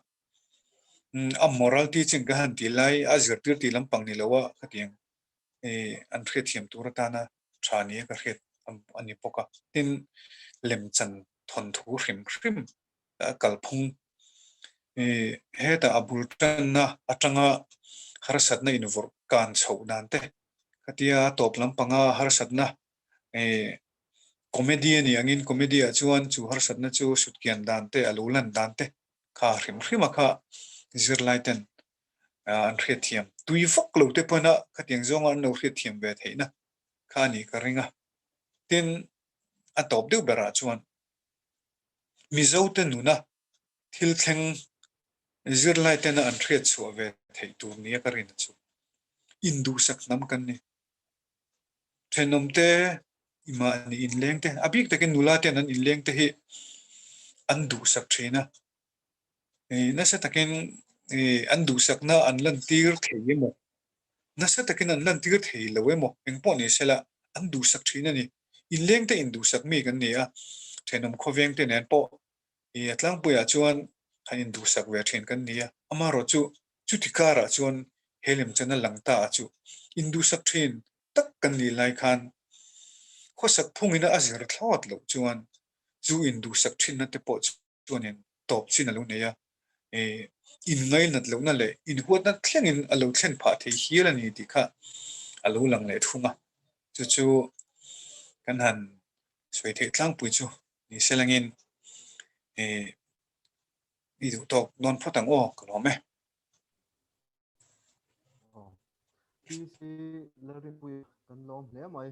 a moral teaching ka han ti lai azir tir ti lampang ni lawa khatiang an thret thiam tura ta na thani ka khet ani poka tin lem chan thon thu hrim hrim kalphung heta abul tan na atanga harsat na invor kan chho dan te katia top lampanga harsat na comedian angin comedia chuan chu harsat na chu sutkian dan te alulan dan te kha hrim hrim kha zirlaiten an thret thiam tui vak lo te pana khatiang zong an no thret thiam ve theina kha ni ka ringa tin a top deuh bera chuan Mizo te nuna thil thleng zirlai te na an thret chu ve thei tur nia ka rin chu indu sak nam kan ni thenom te ima ni in leng te abik te ken nula te nan in leng te hi an du sak thina na sa taken an du sak na an lan tir thei mo na sa taken an lan tir thei lo mo engpo ni sela an du sak thina ni in leng te in du sak mi kan ni a thenom khoveng te nen po atlang puya chuan khanin du sak ve then kan nia amaro chu tikara chuan helem chana langta chu indu sak thin tak kan ni lai khan khosak phungina azir thlawat lo chuan chu indu sak thin na te po chuanin top chin alo neya in ngai nat lo na le in huat na thlengin alo thlen pha thei hir ani ti kha alo lang le thunga chu kan han soi the tlang pui chu ni selangin đi được tốt non phát tăng ô cái nó mẹ PC learning pui kan lom hle mai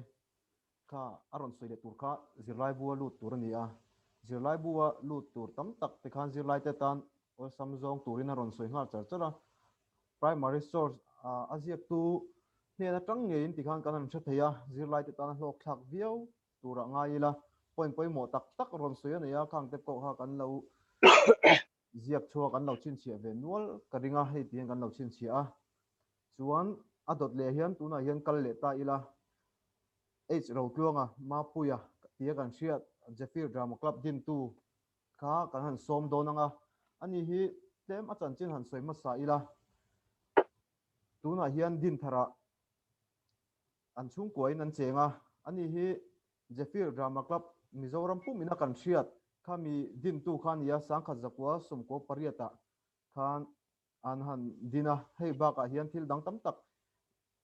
kha aron soi de tur kha zirlai bua lut tur ni a zirlai bua lut tur tam tak te khan zirlai te tan or samjong turin aron soi ngar char chara primary source aziak tu ne na tang nge in ti khan kan an theya zirlai te tan hlok thak viau tura ngaila point mo tak tak ron soi ani a khang te ko ha kan lo ziak chua kan lo chin chia ve nual karinga hei ti kan lo chin chia chuan adot le hian tuna hian kal le ta ila h ro tluanga ma puya tia kan hriat Zephyr Drama Club din tu kha kan han som donanga ani hi tlem achan chin han soima sa ila tuna hian din thara an chung kuai nan chenga ani hi Zephyr Drama Club Mizoram pumina kan hriat khami din tu khan ya sangkhat zakwa somko pariata khan an han dina hei baka hian thil dang tam tak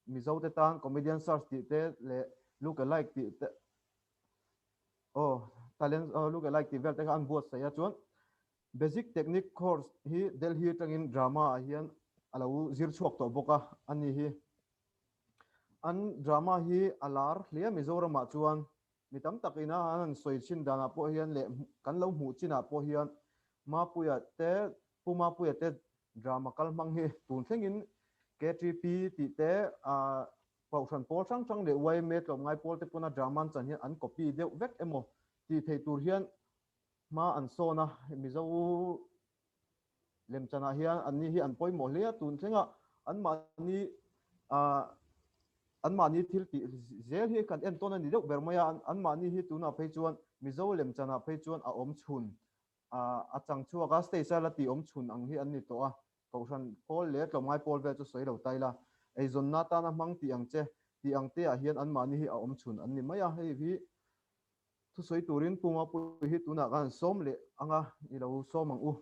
Mizo te tan comedian stars ti te le look alike ti te oh talent look alike ti vel te an buat saya chuan basic technique course hi Delhi tangin drama hian alo zir chuak to boka ani hi an drama hi alar hlia Mizoram ah chuan mi tam takina an soi chin dana po hian le kan lo hmu china po hian ma puya te puma puya te drama kal mang hi tun thlengin KTP ti te a pau than pol sang sang le wai me tlom ngai pol te puna drama chan hian an copy deuh vek emo ti thei tur hian ma an sona Mizo lem chana hian an ni hi an poimo hlia tun thlenga an ma ni a an mani thil ti zel hi kan en ton ani deuh ber maya an mani hi tuna phei chuan Mizo lem chana phei chuan a om chhun a chang chuaka stage la ti om chhun ang hi an ni to a kausan pol le tlomngai pol ve chu soi lo taila Aizawl na ta na mang ti ang che ti ang te a hian an mani hi a om chhun an ni maya hei hi thu soi turin puma pu hi tuna kan som le anga i lo som ang u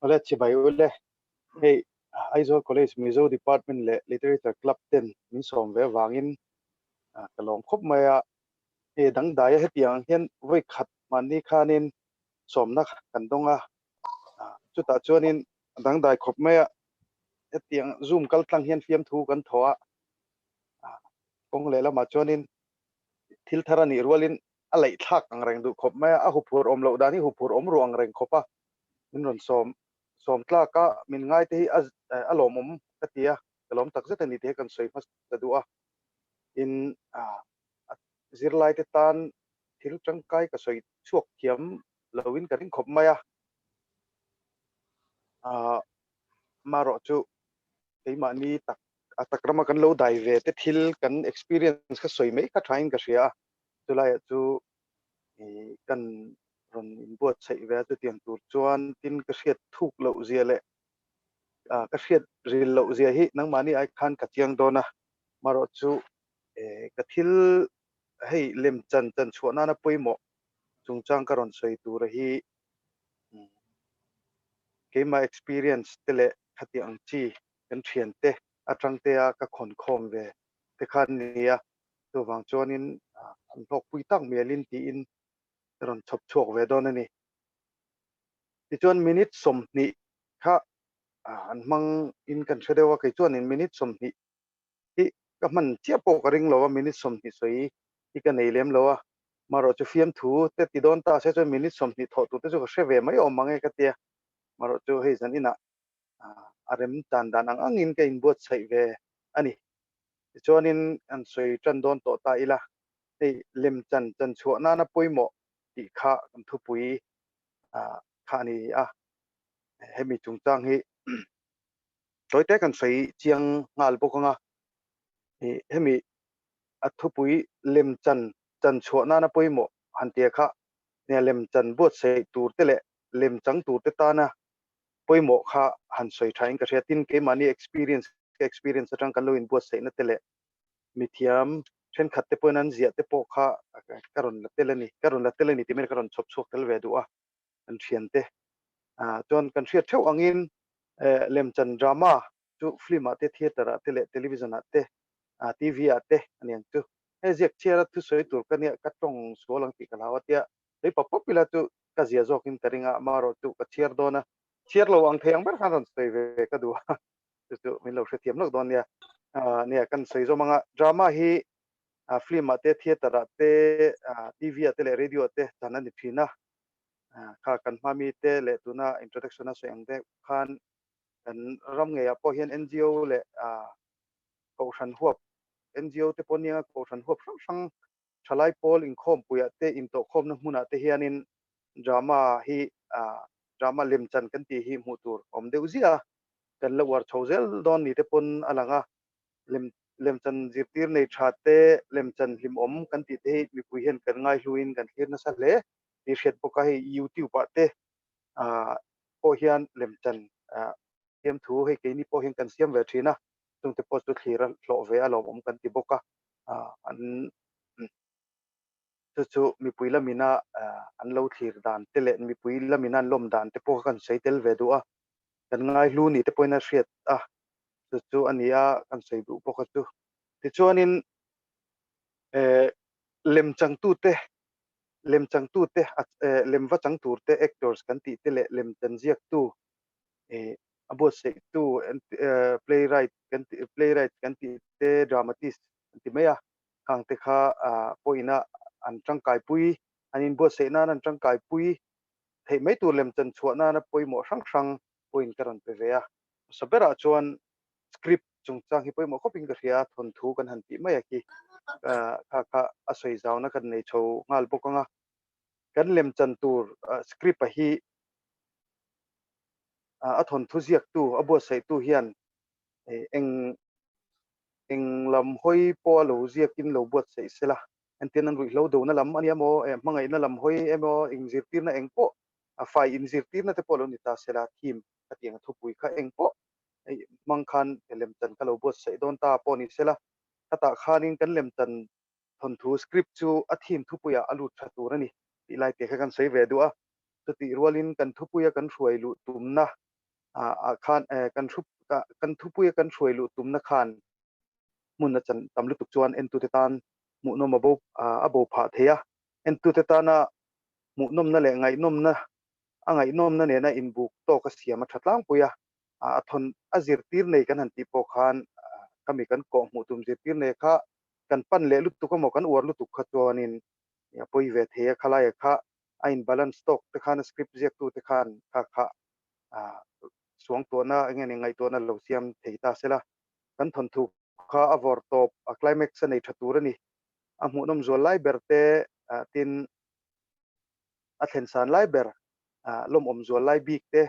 ole chi bai ule hey Aizawl college Mizo department le literature club ten min som ve wangin kalong khop maya e dang dai hetiang hian voi khat mani khanin somna kan donga chuta chuanin dang dai khop maya hetiang zoom kal tlang hian fiam thu kan thoa kong le lama chuanin thil tharani rualin alai thak ang reng du khop maya a hupur om lo dani hupur om ruang reng khopa min ron som tla ka min ngai te hi alom om katia kalom tak zet ani te kan soi mas tadua in zirlai te tan thil tangkai ka soi chuak thiam lowin ka ring khop maya maro chu keima ni tak atakrama kan lo dai ve te thil kan experience ka soi mai ka thain ka ria chulai chu kan ron in buat chei ve chu tiang tur chuan tin ka hriat thuk lo zia le ka hriat ril lo zia hi nang mani ai khan ka chiang dona maro chu ka thil hei lem chan chan chuana na poimo chungchang ka ron soi tur hi keima experience tele khati ang chi kan thian te atang te a ka khon khom ve te khan nia to wang chuanin an lok pui tak melin ti in ron chop chok ve don ani ti chuan minute som ni kha an mang in kan thredewa ke chuan in minute som ni hi ka man chia po ka ring lowa minute som ni soi hi ka nei lem lowa maro chu fiam thu te ti don ta se chu minute som ni tho tu te chu ka hre ve mai om mangai ka tia maro chu hei zan ina arem tan dan ang angin ka in buat chei ve ani chuanin an soi tran don to ta ila ei lem chan chan chuana na poimo ti kha kan thu pui kha ni hemi chungchang hi toy te kan sei chiang ngal bokanga hemi athu pui lem chan chan chuana na poimo hantia kha ne lem chan buat sei tur te le lem chang tur te ta na poimo kha han soi thain ka tin ke mani experience atang kan lo in buat sei na te le mithiam then khatte poinan zia te po kha karon la telani ti mer karon chop chok tel ve du an thian te chuan kan hriat theuh angin lemchan drama chu film ate theater ate le television ate TV ate aniang chu he jek chera thu soi tur kania ka tong solang ti kalawatia ei popila chu ka zia zokin taringa maro chu ka chiar dona chiar lo ang theng ber khanon sei ve ka du chu min lo thiam lok don nia nia kan sei zo manga drama hi film ate theater ate TV ate le radio ate chanan ni thina kha kan mami te le tuna introduction a seng te khan kan ram nge a po hian NGO le ko than huap NGO te ponia ko than huap sang thalai pol in khom puya te in to khom na hmuna te hianin drama hi drama lemchan kan ti hi hmutur om deu zia kan lo war thozel don ni te pon alanga lemchan zirtir nei thate lemchan hlim om kan ti te mi pui hian kan ngai hluin kan thir na sa le ti hriat poka hi YouTube ate po hian lemchan hiam thu hei ke ni po hian kan siam ve thina tung te po chu thira hlo ve alom om kan ti boka an chu mi pui lamina an lo thir dan te le mi pui lamina lom dan te po kan sei tel ve du a kan ngai lu ni te poina hriat a chu ania kan sei du po ka chu ti chuanin lem chang tu te lem chang tu te lem va chang tur te actors kan ti te le lem chan ziak tu about se tu playwright kan ti te dramatist kan ti maya hang te kha poina an tangkai pui anin bo se na an tangkai pui thei mai tu lem chan chuana na poi mo sang sang poin karan pe ve a sabera chuan script chung chang hi poi mo khoping ka ria thon thu kan han ti mai ki kha asoi zaw na kan nei tho ngal bokanga kan lem chan tur script a hi a thon thu ziak tu abo sei tu hian eng lam hoi po lo ziak in lo bot sei sela anten an rui lo do na lam ania mo mangai na lam hoi emo eng zirtir na eng po a fai in zirtir na te po lo ni ta sela thim atiang thu pui kha eng po mang khan lem chan ka lo bot sei don ta po ni sela kata khanin kan lem chan thon thu script chu a thim thu puya alu tha tur ani ti lai te kha kan sei ve du a chu ti rualin kan thu puya kan hruai lu tumna khan kan thu puya kan hruai lu tumna khan mun na chan tam lu tuk chuan en tu te tan mu nom abo abo pha theya en tu te tana mu nom na le ngai nom na angai nom na ne na in buk to ka siama thatlang puya a thon azir tir nei kan han ti po khan kami kan ko mu tum zir tir nei kha kan pan le lu tu ko mo kan war lu tu kha chuanin ya poi ve theya khala ya kha ain balance stock te khan script zek tu te khan kha suang to na nge ngai to na lo siam theita sela kan thon thu kha avor top a climax nei thaturani a mu nom zo lai berte tin a thlen san lai ber lom om zo lai bik te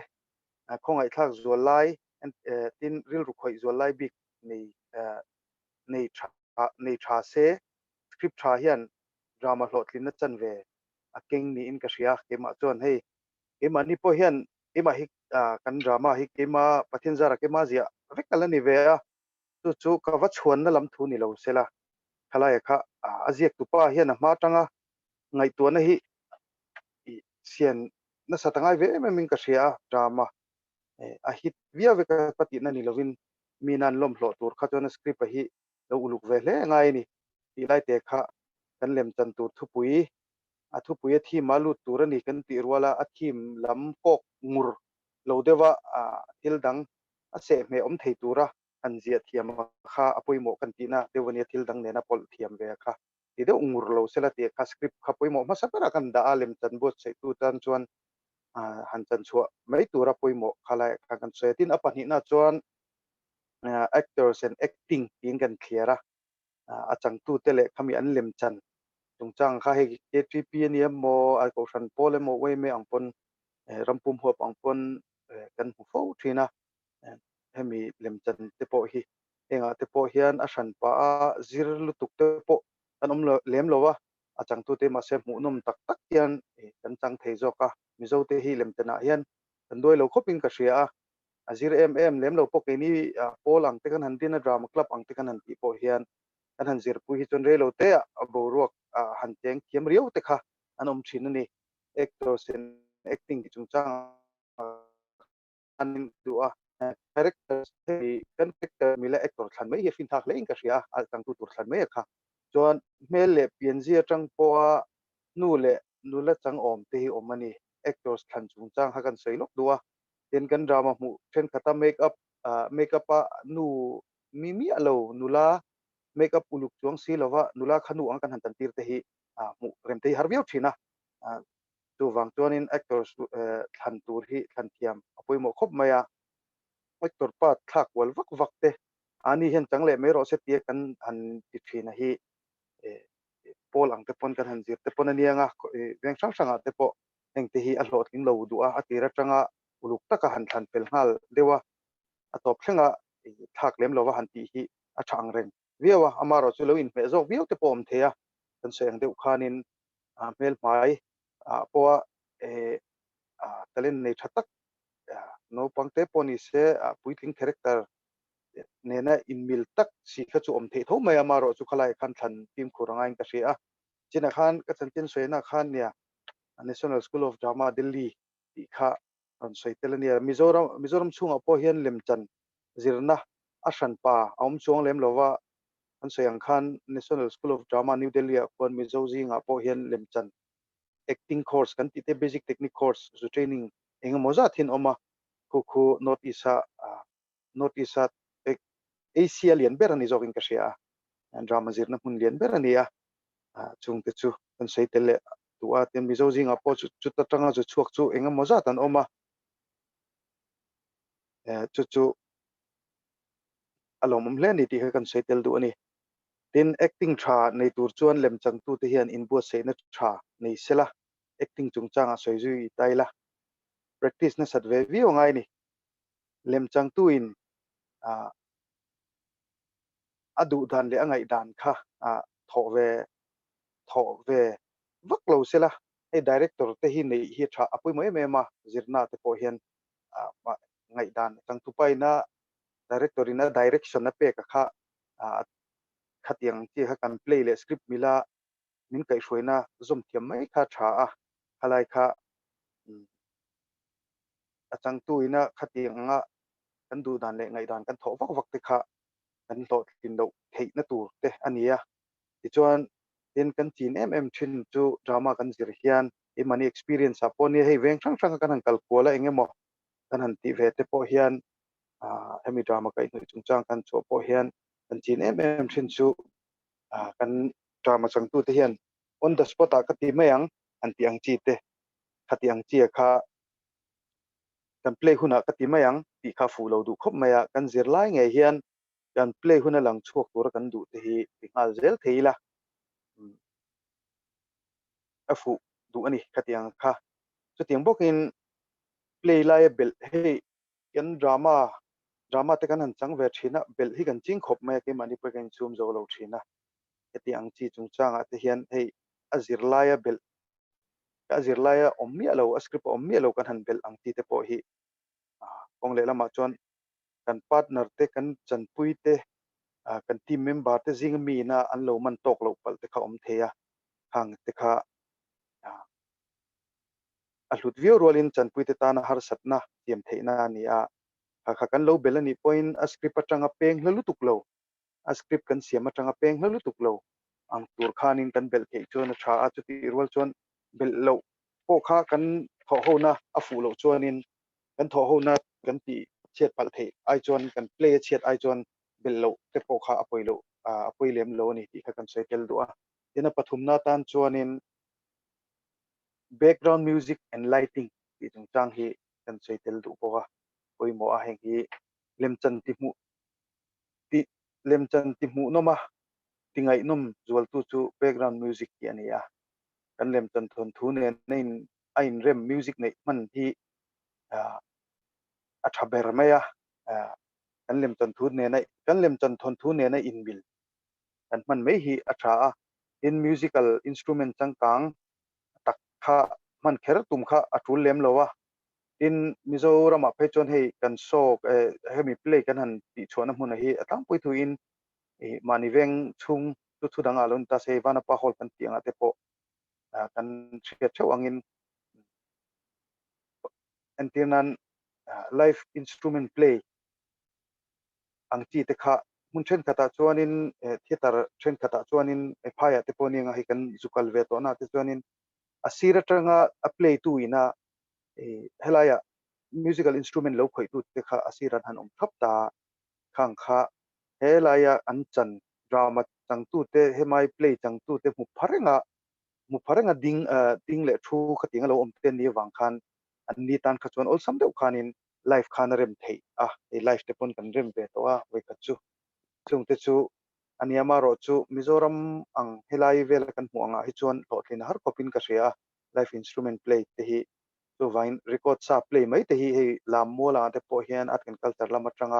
khongai thak zo lai tin ril ru khoi zo lai bik nei nei tha se script tha hian drama hlotlin na chan ve a keng ni in ka hria ke ma chon hei ke ma ni po hian ke ma hi kan drama hi ke ma pathin zara ke ma zia vekala ni ve a chu ka va chhuan na lam thu ni lo sela khala ya kha aziek tu pa hian a ma tanga ngai tu na hi sian na satangai ve me min ka hria drama a hit via ve ka pati na ni lovin minan lom hlo tur kha chona script a hi lo uluk ve hle ngai ni ti lai te kha kan lem chan tur thupui a thupui thi malu turani kan ti rwala a thim lam kok ngur lo dewa thil dang a se me om thei tura an zia thiam kha apoi mo kan ti na dewani thil dang ne na pol thiam ve kha ti de ungur lo sela te kha script kha poi mo ma sapara kan da alem chan bot sei tu tan chuan han chan chua mai tura poi mo khala kha kan se tin apani na chuan actors and acting tin kan cleara a chang tu te le khami an lem chan tung chang kha he KTP ni mo al ko san pole mo we me angpon rampum hop angpon kan hu fo thina hemi lem chan te po hi enga te po hian a san pa zir lu tuk te po an om lem lo wa a chang tu te ma se mu nom tak tak hian kan chang thei zo ka mizo te hi lem tana hian kan doi lo khoping ka hria azir lem lo po ke ni pol ang te kan han din drama club ang te kan han ti po hian kan han zir pui hi chon re lo te abo ruak han teng thiam riau te kha anom thin ani actors and acting ki chung chang an du a characters kan character mila actor thlan mai he fin thak le in ka hria al tang tu tur thlan mai kha chuan mel le pnz atang po a nu le nu la chang om te hi om ani actors thlan chung chang ha kan sei lok duwa ten kan drama mu then khata make up a nu mi alo nula make up uluk chuang si lova nula khanu ang kan han tan tir te hi mu rem te har viau thina tu wang chuanin actors thlan tur hi thlan thiam apoi mo khop maya actor pa thak wal vak vak te ani hen changle me ro se tie kan han ti thina hi pol ang te pon kan han zir te pon ani anga veng sang sanga te po eng te hi a hlot ling lo du a atira tanga uluk taka han thlan pel ngal dewa atop thlenga thak lem lova han ti hi a thang reng viawa amaro chu lo in me zo viau te pom theya kan seng deuh khanin mel mai po talen nei thatak no pangte poni se puitling character nena in mil tak si kha chu om the tho mai amaro chu khalai khan than tim khuranga in ka sia จินอาคารก็จันจินสวยนะอาคารเนี่ย National School of Drama Delhi ที่ข้าอันสวยเตลเนี่ยมิโซรัมช่วงอพอเฮียนเล็มจันจิรนะอาชันป่าอมช่วงเล็มเราว่าอันสวยอังคาร National School of Drama New Delhi คนมิโซจิงอพอเฮียนเล็มจัน acting course กันที่ basic technique course สู่ training เองมอจัดหินออกมาคูnotice Asia เลียนเบอร์นี่จอกินกระเสียdrama จิรนะหุ่นเลียนเบอร์นี่จงเตจูอันสวยเตลตัวเต็มมิโซจิงอพอจุดตั้งจุดช่วงจู่เองมอจัดอันออกมาจู่อารมณ์มันเล่นที่ให้กันสวยเตลดูอันนี้ดิน acting ชาในตัวจวนเล็มจังตัวที่เฮียนอินบัวเซนชาในเสละ acting จงจ้างสวยจุยไตละ practice นะสัตว์เววิวไงนี่เล็มจังตัวอินอดูดันเลยไงดันค่ะทอเววักเราเสละไอ้ director ที่หินในเฮียชาอปุยไม่มาจิรนาที่พอเฮียนไงดันจังทุไปนะ director นะ direction นะเปกค่ะขัดยังที่เขากัน play เลย script มิลามินไก่ช่วยนะจมเทียมไม่ค่ะชาอะไรค่ะจังตุยนะขัดยังกันดูดันเลยไงดันกันทอวักที่ค่ะกันโตกินดูเฮ้ยนะตัวเตอันนี้ที่ชวนเรียนกันจีนชินจูดราม่ากันจิรเฮียนมัน experience อ่ะพอเนี่ยให้เวงช่างกันหันกัลกัวละเองมั้งกันหันที่เวทพอเฮียนให้มีดราม่ากันหน่อยจงจ้างกันชัวพอเฮียนกันจีนชินจูกันดราม่าจังตัวเฮียน on the spot ก็ตีไม่ยังอันที่อังจีเตขัดที่อังจีค่ะกัน play หุ่นก็ตีไม่ยังที่ข้าฟูเราดูครบไหมกันจิรไล่ไงเฮียนกัน play หุ่นหลังช่วงตัวกันดูที่งานเซลที่ละฟูดูอันนี้ขัดยังค่ะสุดที่บอกอิน play ไล่เบลให้กันดราม่าแต่กันหันจังเวทีนะเบลให้กันจริงครบไหมกันมันนี่ไปกันซูมโจเราทีนะที่อังจีจงจ้างที่เฮียนให้อจิรไล่เบลอจิรไล่อมเมียเราสคริปต์อมเมียเรากันหันเบลอังจีเตปอฮีคงเลยละมาจนกันพาร์ทเนอร์เตกันจันปุยเตกันทีมเมมเบอร์เตจิงมีนะอันเรามันตกเราปัลเตข้าอมเทียห่างเตข้าอัลลุดวิวรัวลินจันปุยเตตานะฮาร์สัตนะเตรียมเทนานี่ข้ากันเราเบลนี่พอยน์สคริปต์จังเปงแล้วลุตุกเราสคริปต์กันเสียมาจังเปงแล้วลุตุกเราอังตัวข้านินกันเบลเกจวนชาจุดที่รัวจวนเบลเราพวกข้ากันทอโหนะฟูเราจวนินกันทอโหนะกันตีเชียดปัลเทไอจวนกันเพลย์เชียดไอจวนเบลเราเตพวกข้าอภัยเราอภัยเลี้ยมเรานี่ที่ข้ากันใช้เกลดัวที่นั่นปฐุมนาตันจวนิน background music and lighting ที่จงจ้างให้กันใช้เกลดัวเพราะว่าโอยหมอแห่งที่เล่มจันติมูโนมาที่ไงนุ่มจวลตู้จู background music ที่อันนี้กันเล่มจันทนทุนเนี่ยในไอ้เรื่องมิวสิกเนี่ยมันที่อัฐเบรไม่กันเล่มจันทุนเนี่ยในกันเล่มจันทนทุนเนี่ยในอินบิลกันมันไม่ฮีอัฐอินมิวสิคัลอินสตูเมนต์จังกังตักข้ามันแค่ตุ้มข้าอัฐุเล่มเลยวะอินมิโซรามาเพจจนให้กันโซกให้มีเพลย์กันหันติชวนน้ำมันให้ตั้งไปทุอินมานิเวงชุงทุดังอารมณ์ตาเซวานาปะฮอลกันเตียงอาเตโปกันเชียร์เช่าอังอินอันที่นั้นไลฟ์อินสตูเมนต์เพลย์อังจีเตค่ะมุนเช่นขณะจวนินที่ตาเช่นขณะจวนินพายเตโปนี่งให้กันจุกลเวตโอนาเตจวนินอาศิระจังเพลย์ตัวอินะเฮลายะมิวสิคัลอินสตูเมนต์เราคุยตัวเตค่ะอาศิระหันทับตาข้างข้าเฮลายะอันจันดราม่าจังตัวเตเฮไม่เพลย์จังตัวเตมุพารงะดิ้งเละทูขัดยังเราเต็นนี้วางคันอันนี้ตันขจวนอลซัมเดวคันินไลฟ์คันเริ่มเทไลฟ์เตปนกันเริ่มเบตัวไว้ขัดจูจงเตจูอันนี้มารอจูมิโซรัมอังเฮลายเวลกันหัวงะฮิจวนโหลดลินฮาร์คอปินกัสเซียไลฟ์อินสตูเมนต์เพลย์เตฮีจูไวน์รีคอร์ดซาเพลย์ไม่เตฮีให้ลามมัวลาเตโปเฮียนอัดกันคัลเตอร์ลามาจัง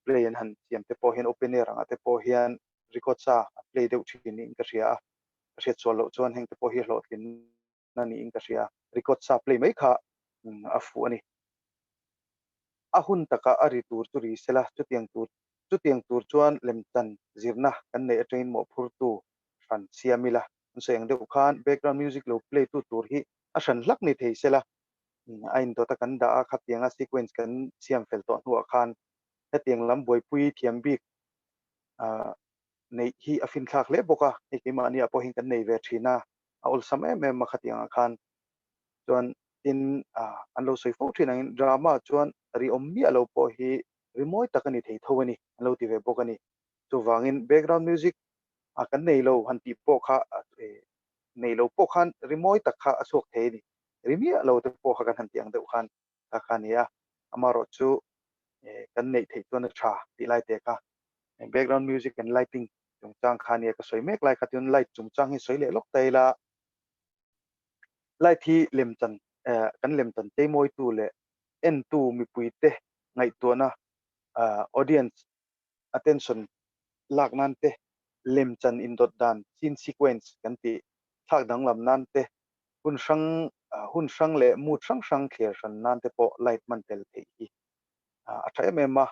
เพลย์ยันหันเสียมเตโปเฮียนโอเปเนอร์อังเตโปเฮียนรีคอร์ดซาเพลย์เดวชินินกัสเซียเสียส่วนจวนแห่งเตโปเฮียโหลดลินนั่นนี่อิงกัสเซียรีคอร์ดซาเพลย์ไม่ค่ะฟูอันนี้หุ่นตะกะอาริตูร์ตุรีเซล่าจุดยังตูร์จวนเล็มตันจิรนะกันในเทรนหมอพูร์ตูฟันเซียมิละ เสียงเดือดขาน background music เรา play ตัวที่ฉันลักนี่เทเสละไอ้ตัวตะกันด่าขัดยังsequence กันเสียงเฟลตัวหัวขานให้เตียงลำบวยปุยเทียมบิกในที่อฟินคากเล็บบอกว่าไอ้กิมานี่พอเห็นกันในเวทีน่ะเอาสมัยแม่มาขัดยังขานจวนอินอันเราใส่ฟูที่นั่งดราม่าจวนรีอมมีเราพอเห็นรีโมทตะกันนี่เททั่วนี่เราที่เว็บบอกกันนี่ตัววางอิน background music กันในเราหันตีปอกค่ะในเราปอกขันรีโมทตะค่ะอสวกเทนี่รีมีเราตัวปอกกันหันตีอังเดือดขันตะขันนี่อามารถจูกันในเทตัวนั้นชาที่ไล่เตะค่ะ background music and lighting จงจ้างขันนี่ก็สวยเมกไลท์ขัดยนไลท์จงจ้างให้สวยเละล็อกเตละไลท์ที่เล่มจันกันเล่มจันเตมอยตัวเละเอ็นตัวมีปุยเตะไงตัวนะaudience attention หลักนั้นเตะเล่มจันอินดอดดัน scene sequence กันตีทักดังลำนั้นเตะหุ่นช่างเละมูดช่างเคลียร์ชันนั้นเตะพอไลท์มันเตลเตะอีใช้เมมา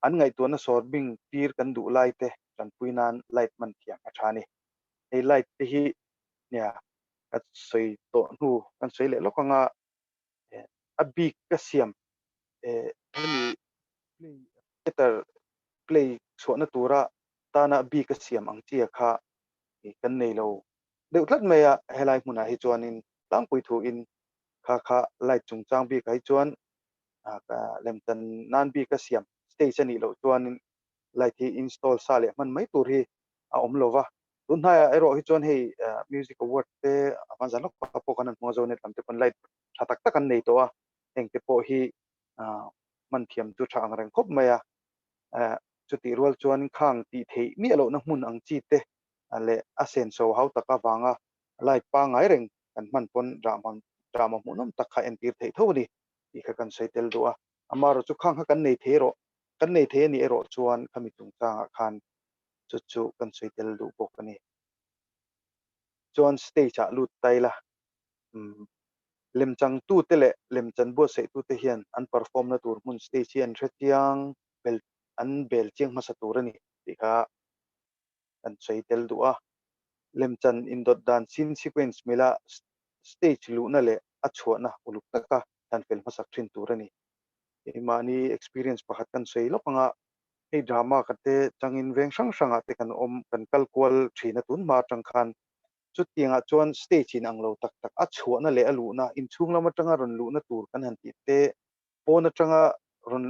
อันไงตัวนั้นสอดบิงปีร์กันดูไลท์เตะจันปุยนั้นไลท์มันเทียงอาชานี่ไอไลท์ที่เนี่ยก็สวยตัวนู้กันสวยเละแล้วก็งาบีกก็เสียมนี่play ส่วนตัวระตานะบีกเสียมอังเจียค่ะกันในเราเดี๋ยวทัดเมียให้ไล่มุนให้จวนอินตั้งปุยถูอินค่ะไล่จงจ้างบีกให้จวนก็เล่มตันนั่นบีกเสียมสเตชันนี้เราจวนไล่ที่ install ซาเลยมันไม่ตัวที่อมโลวะตุนให้ไอรอให้จวนให้music award เตมันจะลกปะปกันนั่นมัวโจเน็ตลำเตปนไล่ทักตะกันในตัวเองเตปฮีมันเทียมจุดทางแรงคบเมียจุดที่รัวจวนข้างตีเทมีเรานักมุนอังจีเตอะไรอาเซนโซเขาตะกะวางไล่ปางไงเร่งกันมันปนดราม่ามุนน้ำตะกะเอ็นตีเทเท่านี้ที่เขากันใช้เตลดัวอามาเราจุข้างกันในเทโรกันในเทนี่เอโรจวนขมิตุงจางคันจุกันใช้เตลดูปกนี่จวนสเตจลุดไตละเล่มจังตู้เตละเล่มจันบัวเสตู้เทียนอัน perform นะตัวมุนสเตชันเชียงเบลอันเบลเชียงมาสตูรนี่ที่เขาอันใช้เตลดัวเล่มจันอินดอดดันซินซีเควนซ์เมล่าสเตจลุนั่นแหละอัชวนะอุลุกตะกะทันเฟลมาสักทรินตัวนี่มานี่ experience ประหัดกันใช้ลบงะให้ดราม่ากันเตจังอินเวงช่างๆอ่ะเตกันกันกัลกวลทีนตุนมาจังคันจุดที่จวนสเตจินังเราตักอัชวนั่นแหละลูนะอินช่วงเรามาจังรอนลูนะตูกันหันติเตปนจังรอน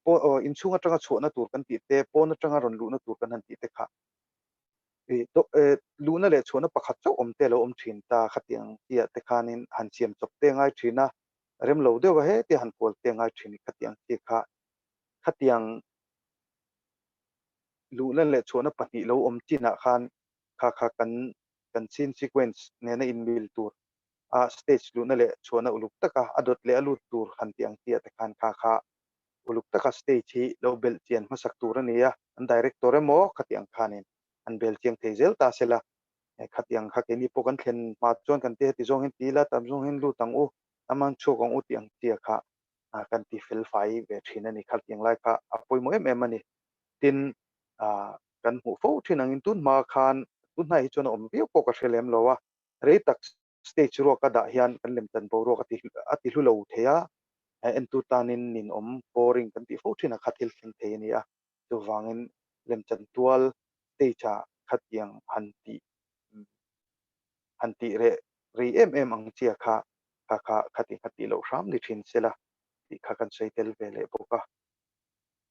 ปอินช่วงจังชวนะตูกันติเตปนจังรอนลูนะตูกันหันติเตค่ะลูนั่นแหละชวนประคัตเจ้าเตลทินตาขัดยังที่เตคานินหันเสียมจบเตงไอทินะเริ่มเราเดียวว่าเฮ้ที่หันโพลเตงไอทินขัดยังที่ขัดยังลูนั่นแหละชวนปฏิเราจินะคันกันซีนซีเควนซ์เนี่ยในอินบิลตัวสเตจลูนั่นแหละชวนอุลุกตะกะอดดเลอลูตัวหันที่ยังที่เตคานอุลุกตะกะสเตจที่เราเบลเจียนมาสักตัวนี่อันดีเรกตอร์โมขัดยังคานินอันเบลเจียงเทเซลตาเซลาขัดยังขัดยังนี่พวกกันเห็นมาจวนกันเตะที่จงเห็นตีละตามจงเห็นลูตังอูอามันโชกงอูที่ยังเตียค่ะกันที่ฟิลไฟเวทีนั่นนี่ขัดยังไล่ค่ะปุยมวยมันนี่ตินกันหูฟูที่นั่งอินตุนมาคานตุนให้จวนอมเบี้ยวปกติเลมโลวะเรตักสเตจรัวกระดาฮิอันกันเลมตันโบรัวกติลุโลเทียเอ็นตุตานินนินอมโบริงกันที่ฟูที่นักขัดฮิลเซนเทียนี่ตัววางเงินเลมตันตัวเตจาขัดยังฮันติเรอังเจียค่ะขัดติเราซ้ำดิชินเสละที่ขัดกันใช้เตลเวเลปกะ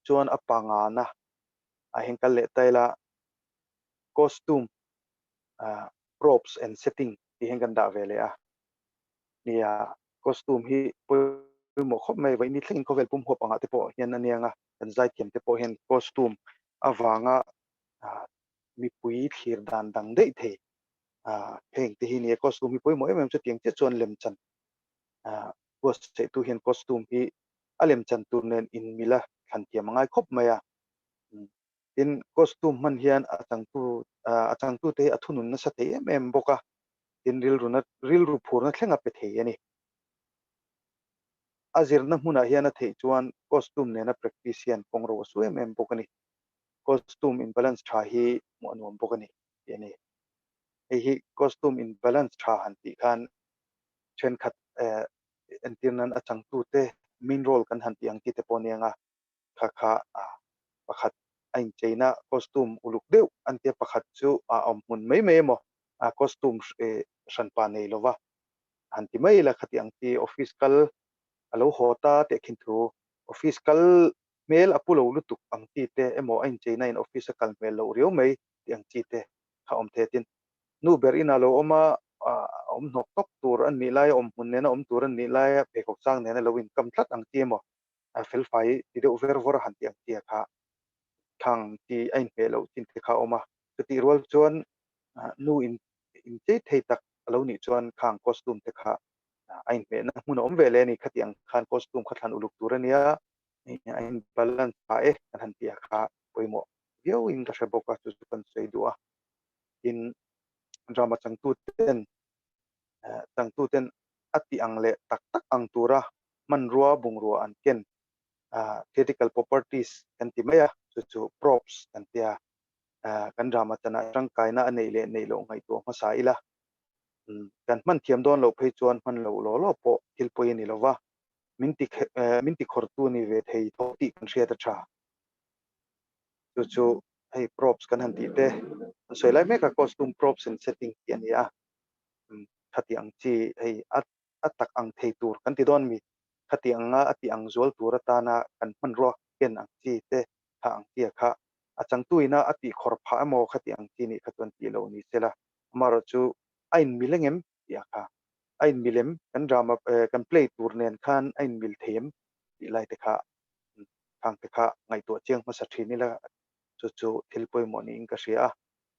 จวนอปังานะเห็นกันเลตัยละคอสตูมprops and setting ที่เห็นกันด่าเวเลเนี่ยคอสตูมที่ปุ่มหมกไม่ไว้นิดเล็กก็เวลปุ่มหัวปังอาที่พอเห็นอันนี้ไงกันใจเทียมที่พอเห็นคอสตูมวางมีปุ๋ยขีดดังได้เทเพลงที่นี่คอสตูมมีปุ๋ยหมดมันจะเตียงจะชวนเล่มจันว่าเสร็จตัวเห็นคอสตูมที่เล่มจันตัวเน้นอินมิละขันเทียมง่ายครบไหมดินคอสตูมมันเห็นอาจารย์ตัวเตะทุนุนนัสเตะบอกดินริลรูพูนนักเล่นกับเทยนี่อาจจะนักมุนาเห็นเทจวนคอสตูมเนี่ยนะ practice ยันคงรู้สวยบอกนี่คอสตูมอินบาลานซ์ชาฮีมันบอกนี่ hi costume imbalance tha han ti khan chen khat entirnan achang tu te main role kan han ti ang ti te ponianga kha pakhat ain cheina costume uluk deuh an te pakhat chu om mun mai mo costume san pa nei lova han ti mai la khati ang ti office kal alo hota te khin thu office kal mail apulo lutuk ang ti te emo ain cheina in office kal mail lo riu mai ti ang chi te kha om the tin nu ber ina lo oma om nok tok tur an ni lai om mun ne na om tur an ni lai pe kok chang ne na lo in kam thlat ang ti mo fel fai ti de over vor han ti ang ti kha thang ti ain pe lo tin te kha oma ti rol chuan nu in che thei tak lo ni chuan khang costume te kha ain pe na mun om vele ni khati ang khan costume khathan uluk tur ania ain balance pa kan han ti kha poimo yo in ka sheboka chu kan sei dua in drama changtu ten ati ang le tak tak ang tura man ruwa bung ruwa an ken critical properties kan ti maya chu props kan tia kan drama chana rang kaina anei le nei lo ngai to ma sa ila kan man thiam don lo phei chuan man lo po thil poi ni lova minti khortu ni ve thei tho ti kan ria ta tha chu hei props kan han ti te so lai me ka costume props and setting ti ania khati ang chi hei atak ang thei tur kan ti don mi khati anga ati ang zol tur ta na kan man ro ken ang chi te kha ang ti kha achang tuina ati khor pha mo khati ang chi ni khatun ti lo ni sela maro chu ain milengem ya kha ain milem kan drama kan play tur nen khan ain mil them ti lai te kha khang te kha ngai to chiang ma sa thini la chu thilpoi morning ka ria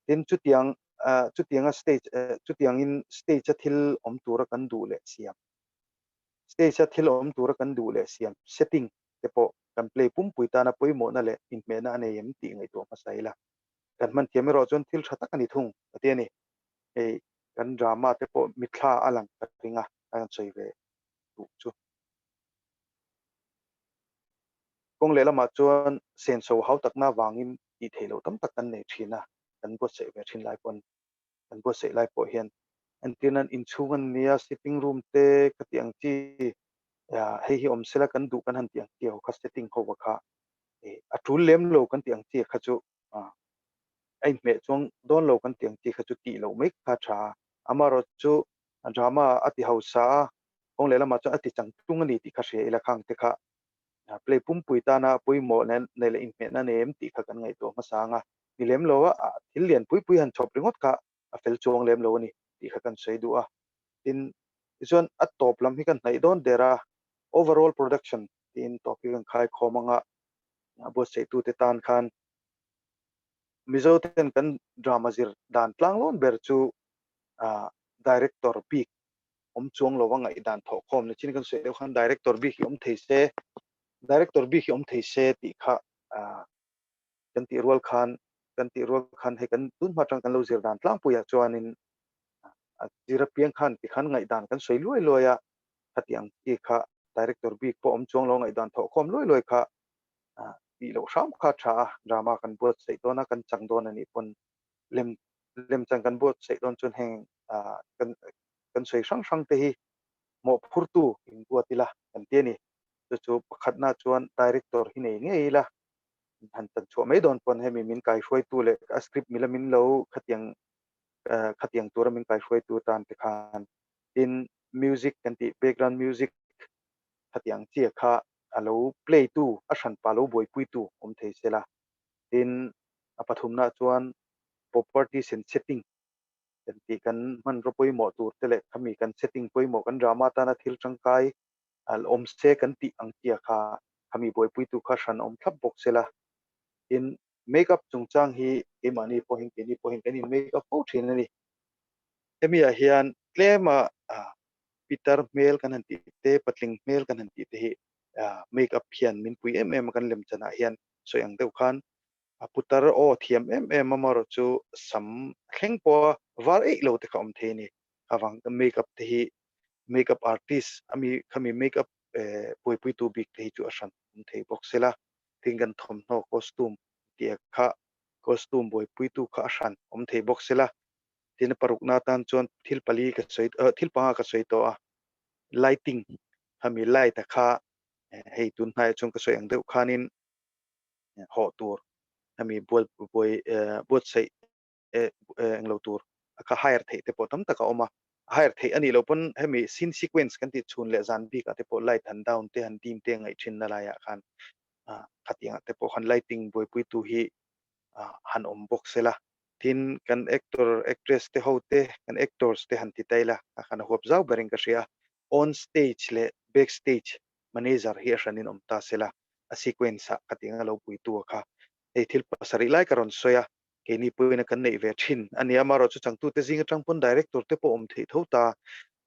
tin chutianga stage chutiang in stage a thil om tura kan du le siam stage a thil om tura kan du le siam setting te po kan play pum puita na poi mo na le in me na nei em ti ngai to ma saila kan man tiam ro chon thil thata kan i thung ate ni ei kan drama te po mitha alang ka ringa kan choi ve tu chu kong le lama chuan sen so hau tak na wangin i thelo tam tak kan nei thina kan bo se ve thin lai pon kan bo se lai po hian an tinan in chungan nia sitting room te katiang chi hei hi om sela kan du kan han tiang ti ho kha setting ho wa kha a tul lem lo kan tiang chi kha chu ai me chong don lo kan tiang chi kha chu ti lo mai kha tha amaro chu drama ati hausa kong le lama chu ati chang tung ani ti kha se ila khang te kha play pum puita na pui mo nen ne le in me na nem ti kha kan ngai to ma sanga ni lem lo a thil lian pui han chop ringot kha a fel chong lem lo ni ti kha kan sei du a in chuan a top lam hi kan hnai don dera overall production in topic kan khai khomanga bo sei tu te tan khan mizo ten kan drama zir dan tlang lon ber chu director big om chuang lo wanga i dan tho khom ne chin kan sei de khan director big hi om thei se ti kha kan ti rual khan he kan tun ma tang kan lo zir dan tlang puya chuan in zira piang khan ti khan ngai dan kan sei loi loya khatiang ti kha director big po om chuang lo ngai dan tho khom loi kha ti lo sham kha tha drama kan bot sei dona kan chang don ani pon lem chang kan bot sei don chun heng kan sei sang te hi mo phurtu in buatila kan te ni chu khatna chuan director hi nei ngei la han tan chu mai don pon he mi min kai shoi tu le script milamin lo khatiang tur min kai shoi tu tan te khan in music kan ti background music khatiang chi kha alo play tu a san pa lo boi pui tu om thei sela in apathumna chuan properties and setting kan ti kan man ro poi mo tur tele khami kan setting poi mo kan drama ta na thil changkai al om se kan ti ang tia kha khami boi pui tu kha san om thap bok sela in makeup chungchang hi emani pohin keni makeup po thin ani emia hian klema Peter Mel kan han ti te patling Mel kan han ti te hi makeup hian min pui kan lem chana hian soyang deuh khan putar o thiam amaro chu sam thleng po war ei lo te ka om the ni awang makeup te hi makeup artist ami khami makeup pui tu big te hi chu asan om the boxela tingan thom no costume ti kha costume pui tu kha asan om the boxela tin paruk na tan chuan thil pali ka soi thil panga ka soi to a lighting hami light ta kha hei tun hai chung ka soi ang deuh khanin ho tur hami bol sei englo tur ka hire thei te potom taka oma hire thei ani lo pon hemi scene sequence kan ti chun le zan bi ka te po light han down te han dim te ngai thin na la ya khan khatinga te po khan lighting boi pui tu hi han om box la tin kan actor actress te hote kan actors te han ti taila khan hop zau bering ka ria on stage le backstage manager hi ranin om ta sela a sequence khatinga lo pui tu kha ei thil pasari lai karon soya ke ni puina kan nei ve thin ani amaro chu changtu te jing tangpon director te po om thei thota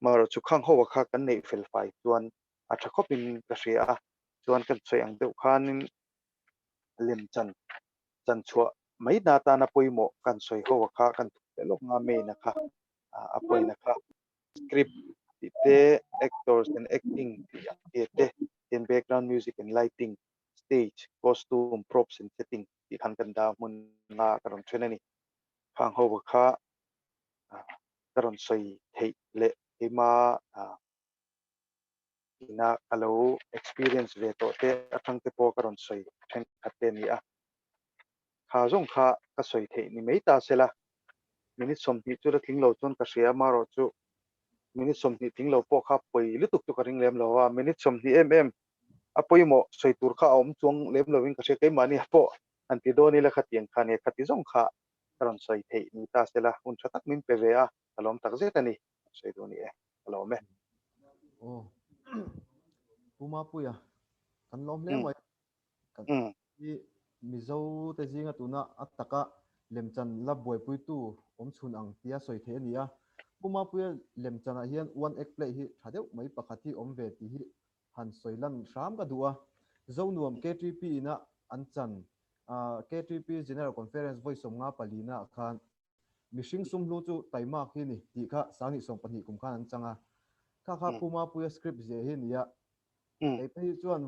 maro chu khang ho kha kan nei fel fai chuan a tha khopin ka ria chuan kan chei ang deuh khanin lim chan chua mai na ta na poimo kan soi ho kha kan lok nga me na kha a poina kha script te actors and acting te in background music and lighting stage costume props and setting ti khan kan da mun nga karon thenani khang ho kha karon soi thei le ema ina alo experience ve to te athang te po karon soi then khatte ni a kha zong kha ka soi thei ni mei ta sela minute som ti chu ra thinglo chon ka sia ma ro chu minute som ti thinglo po kha poi lutuk tu ka ring lem lo wa minute som ti a poi mo soi tur kha om chuang lem lo wing ka se kai mani po an ti do ni la khatiang kha ne khati zong kha karon soi thei ni ta sela un tha tak min pe ve a kalom tak zeta ni soi do ni kalom me oh puma puya kan lom le mai kan i Mizo te jinga tuna ataka lemchan la boy pui tu om chun ang tia soi the ania puma puya lemchan a hian one ek play hi thadeu mai pakhati om ve ti hi han soilan ram ka duwa zonuam k3p ina anchan k3p general conference voice som nga palina khan mishing sumlu chu taima khi ni ti kha sani som pani kum khan an changa kha puma puya script je hi nia ei pe chuan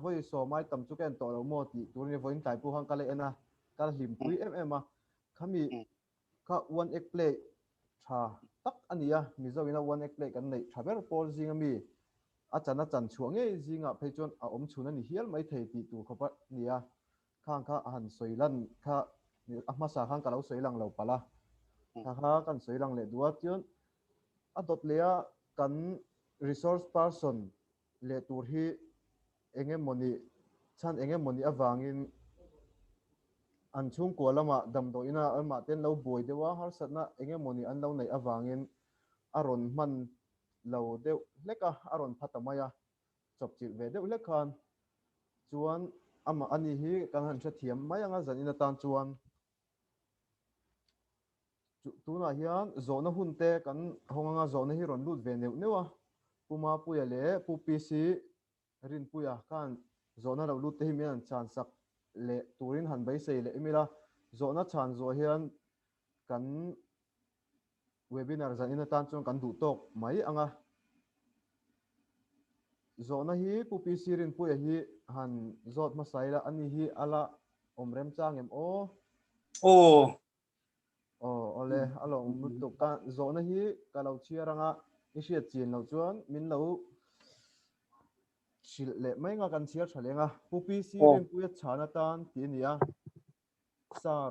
voi so mai tam chu ken to lo mo ti turin voin tai pu hang kale ena kal him pui khami kha one ek play tha tak ania mizo ina one ek play kan nei thaber pol jinga mi achana chan chuange jinga pe chuan a om chuna ni hial mai thei ti tu khopa nia khang kha han soilan kha ahma sa khang kalau soilang lo pala kha kan soilang le duat chuan a dot lea kan resource person le tur hi engemoni chan engemoni awangin an chung ko lama dam do ina ama ten lo boi dewa har satna engemoni an lo nei awangin aron man lo deu leka aron phatamaya chop chi ve deu lekhan chuan ama ani hi kan han tha thiam mai anga zan ina tan chuan tuna hian zona hunte kan honganga zona hi ron lut ve neu newa puma puya le pu pc rin puya kan zona lo lut te hi mian chan sak le turin han bai sei le emila zona chan zo hian kan webinar zan ina tan chuan kan du tok mai anga zona hi pu pc rin puya hi han zot ma saila ani hi ala omrem changem ole alo mutu ka zona hi kalau chiaranga isia chin lo chuan min lo sil le mai nga kan chiar thalenga pupi sirin puya chana tan ti nia sar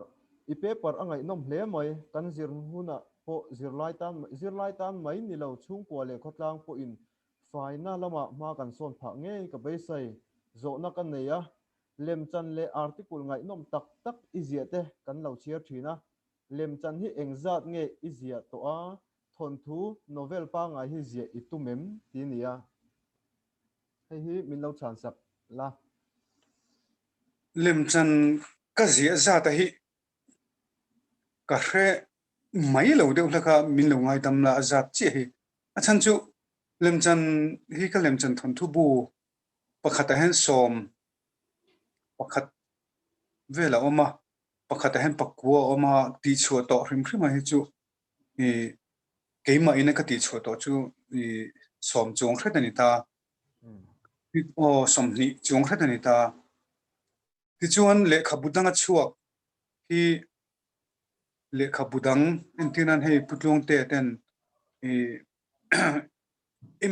I paper angai nom hle mai kan zir huna po zirlai tan mai ni lo chung ko le khotlang po in faina lama ma kan son pha nge ka bai sai zona kan neya lem chan le article ngai nom tak tak iziate kan lo chiar thina lem chan hi engzat nge izia to a thon thu novel pa ngai hi zia itumem ti nia hei hi min lo chan sak la lem chan ka zia za ta hi ka hre mai lo deuh hlaka min lo ngai tam la azat chi hi a chan chu lem chan hi ka lem chan thon thu bu pakhat a hen som pakhat vela oma pakhat a hen pakwa oma ti chhuat to hrim hrim a hi chu I keima ina ka ti chhuat to chu I som chung hret ani ta som ni chung hret ani ta ti chuan le khabudanga chuak hi le khabudang intinan hei putlong te ten e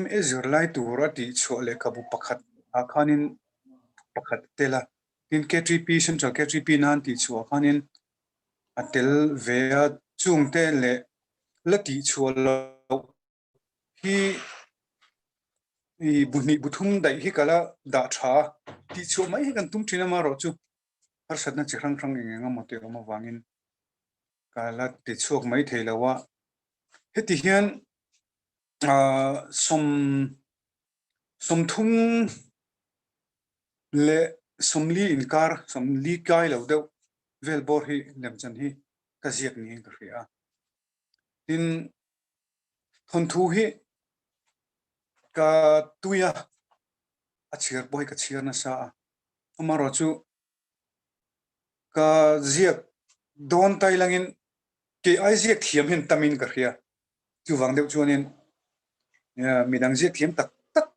MZU lai tura ti chu le khabu pakhat akhanin pakhat tela tin K3P central K3P nan ti chu akhanin atel vea chung te le lati chu lo hi i buni buthum dai hi kala da tha ti chu mai hi kan tum thina ma ro chu har satna chihrang thrang enga mote ma wangin kala ti chuak mai theilawa heti hian som thum le somli inkar somli kai lo deuh vel bor hi lemchan hi ka ziak ni ka hria tin thon thu hi ka tuya achir boy ka chir na sa amaro chu ka ziak don tai langin ke ai ziak thiam hin tamin ka hria chu wang deuh chuanin midang ziak thiam tak tak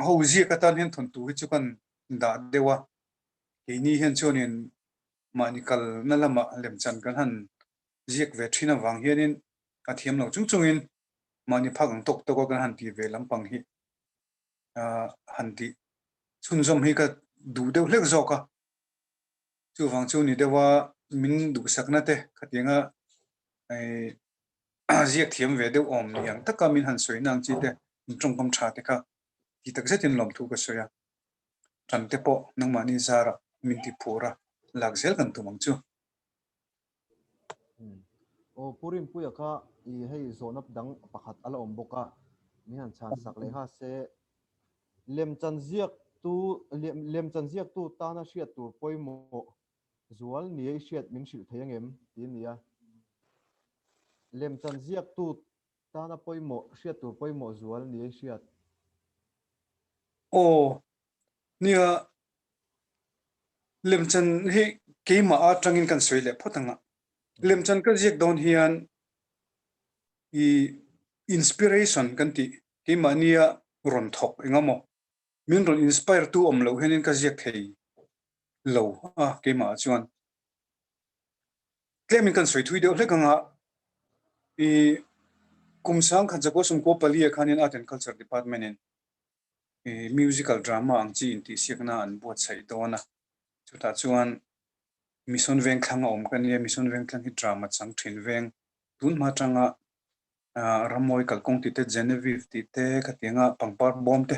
ho ziak ka tan hin thon tu hi chu kan da dewa ke ni hian chuanin manikal na lama lemchan kan han ziak ve thina wang hianin a thiam lo chung chungin mani phagang tok tok kan han ti ve lampang hi han ti chunjom hi ka du deuh hlek zoka chu wang chu ni dewa min du sakna te khatinga ai ziak thiam ve deuh om ni ang taka min han soi nang chi te trong kam tha te kha ti tak zetin lom thu ka soya tran te po nang mani zara min ti phura lak zel kan tumang chu o purim puya kha I hei zonap dang pakhat ala om boka mi han chan sak le ha se lem chan ziak tu tana hriat tur poimo zual ni ei hriat min hril theiangem tin nia lem chan ziak tu tana poimo hriat tur poimo zual ni ei hriat o nia lemchan hi keima a tangin kan soi le photanga lemchan ka ziak don hian I inspiration kan ti keima nia ron thok engamo min ron inspire tu om lo henin ka ziak thei lo keima chuan klemin kan soi thui deuh hlekanga I kumsang khan chako sum ko pali khanin art and culture department in musical drama ang chi in ti siakna an buat sai dona chuta chuan mission veng thanga om kan ya mission veng thang hi drama chang thin veng tun ma tanga ramoi kalkong ti te Genevieve ti te khatinga pangpar bom te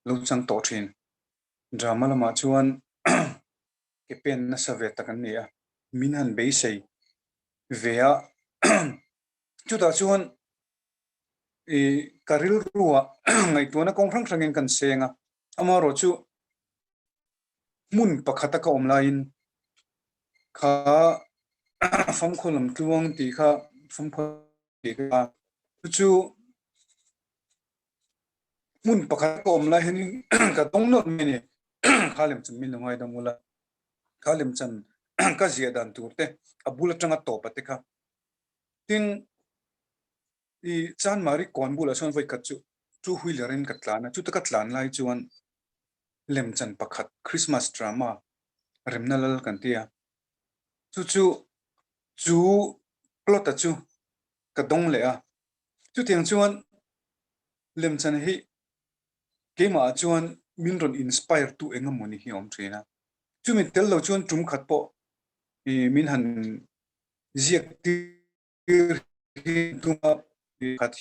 lo chang to thin drama lama chuan ke pen na save takan nia min han be sei vea chuta chuan karil ruwa ngai tuana kong thrang thrangin kan senga amaro chu mun pakhata ka omlain kha fam kholam tluang ti kha fam kho ti ka chu mun pakhat ka omlai hin ka tong not meni khalem chum min ngai da mula khalem chan ka zia dan turte abula tanga to pate kha tin I chan mari kon bula son vai kachu chu huilerin katlana chu ta katlan lai chuan lem chan pakhat Christmas drama remnalal kantia chu plot chu ka dong le a chu tiang chuan lem chan hi keima chuan min ron inspire tu engam moni hi om thina chu mi tel lo chuan tum khat po min han ziak ti tuma khat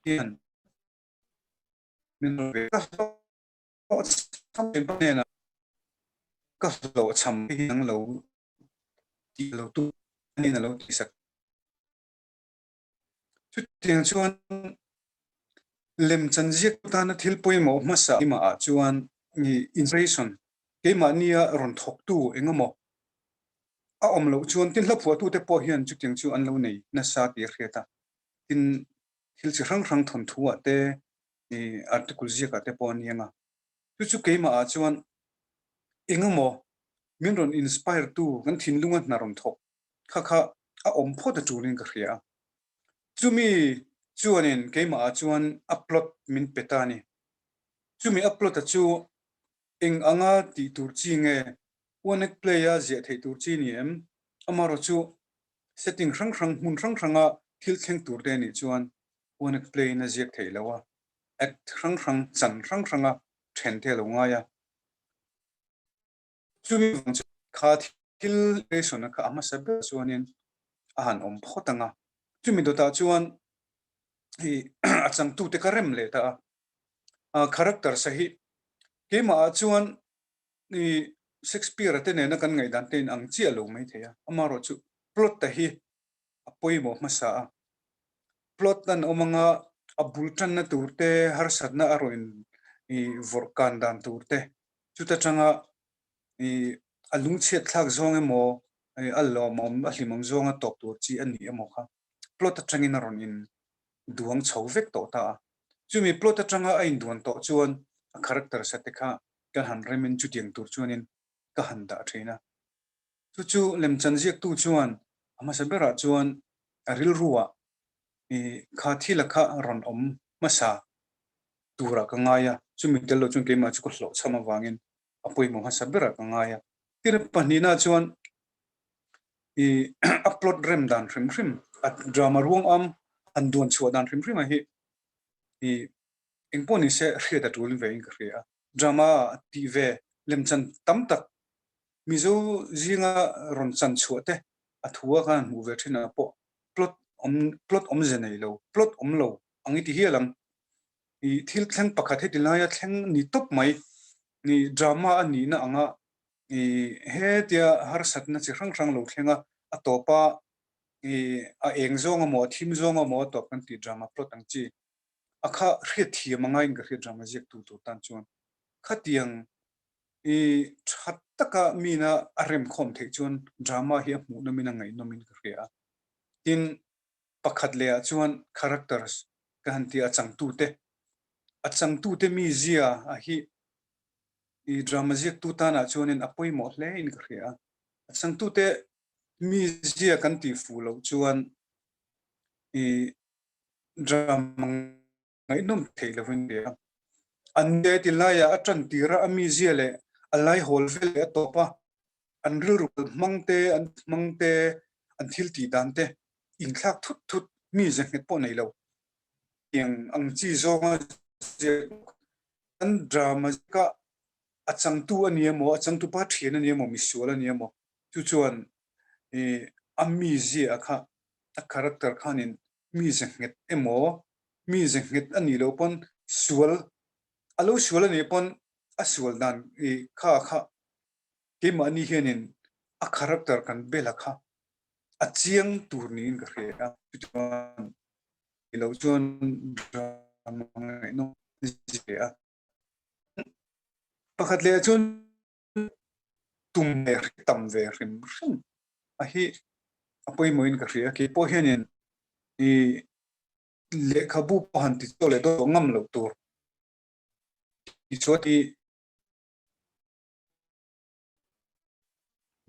hian min ron ka sam pa na ka lo cham hi nang lo ti lo tu ni na lo ti sak chu tiang chuan lem chan ziak ta na thil poimo masa ima a chuan ni inspiration keima nia ron thok tu engamo a om lo chuan tin hla phua tu te po hian chu tiang chu an lo nei na sa ti kheta tin thil chi rang rang thon thua te article ziak te po nianga chu keima a chuan engamo min ron inspire tu kan thin lunga na ron thok kha a om pho ta churin ka khria chumi chuanin keima a chuan upload min petani chumi upload ta chu eng anga ti tur chi nge one player je thei tur chi ni em amaro chu setting rang mun ranga thil thleng tur te ni chuan one play na ziak thei lawa act rang chan ranga then the lo nga ya chumi kha thil lesson ka ama sabe chuanin ahan om photanga chumi do ta chuan hi achang tu te karem le ta character sahi ke ma chuan ni Shakespeare te ne na kan ngai dan ten ang chia lo mai theya amaro chu plot ta hi apoi mo masa plot nan omanga abultan na turte har sadna aroin i vorkan dan turte chuta changa i alung chet thak zong emo allo mom ahlimang zonga top tur chi ani emo kha plot atangin aron in duang chhovek to ta chumi plot atanga ain duan to chuan a character satekha kan han remin chutiang tur chuanin ka han da thina chu lem chanjiak tu chuan ama sabera chuan aril ruwa i kha thila kha ron om masa tura ka ngaya chumi telo chung ke ma chu ko hlo chama wangin apoi mo ha sabera ka ngaya tir panina chuan i upload rem dan hrim at drama ruang am an duan chua dan hrim a hi i engponi se hriat atul ve in kria drama tv lemchan tamtak Mizo zinga ron chan chuate athua kan mu ve thina po plot om zenei lo plot om lo angi ti hialam i thil thleng pakhat hetilaya thleng ni top mai ni drama ani na anga i he tia har satna chi rang lo thlenga atopa i a eng zonga mo thim zonga mo to kan ti drama plot ang chi akha hre thi manga ing ka drama jek tu tan chuan khatiang i thattaka mina arem khom the chuan drama hi mu na mina ngai no min ka ria tin pakhat le chuan characters ka han ti achang tu te mi zia a hi i drama jek tu ta na chuanin apoi mo hle in ka ria achang tu te mi zia kan ti fu lo chuan i drama ngai nom thei lo vin dia ande tilaya atran tira ami zia le alai hol vele topa anrul mangte an thil ti dante in thlak thut mi je nget po nei lo yang ang chi zonga je an drama ka achang tu aniamo achang tu pa thien aniamo misula aniamo chu chuan e ami zia akha a character khanin mi je nget emo mi je nget ani lo pon sual alo sual ani pon a sual dan e kha ke mani hianin a character kan belakha a chiang turnin ka hrea chuan ilo chuan no zia pakhat le chuan tum me tam ve rim a hi apoi moin ka hrea ke po hianin i le khabu han ti tole do ngam lo tur i choti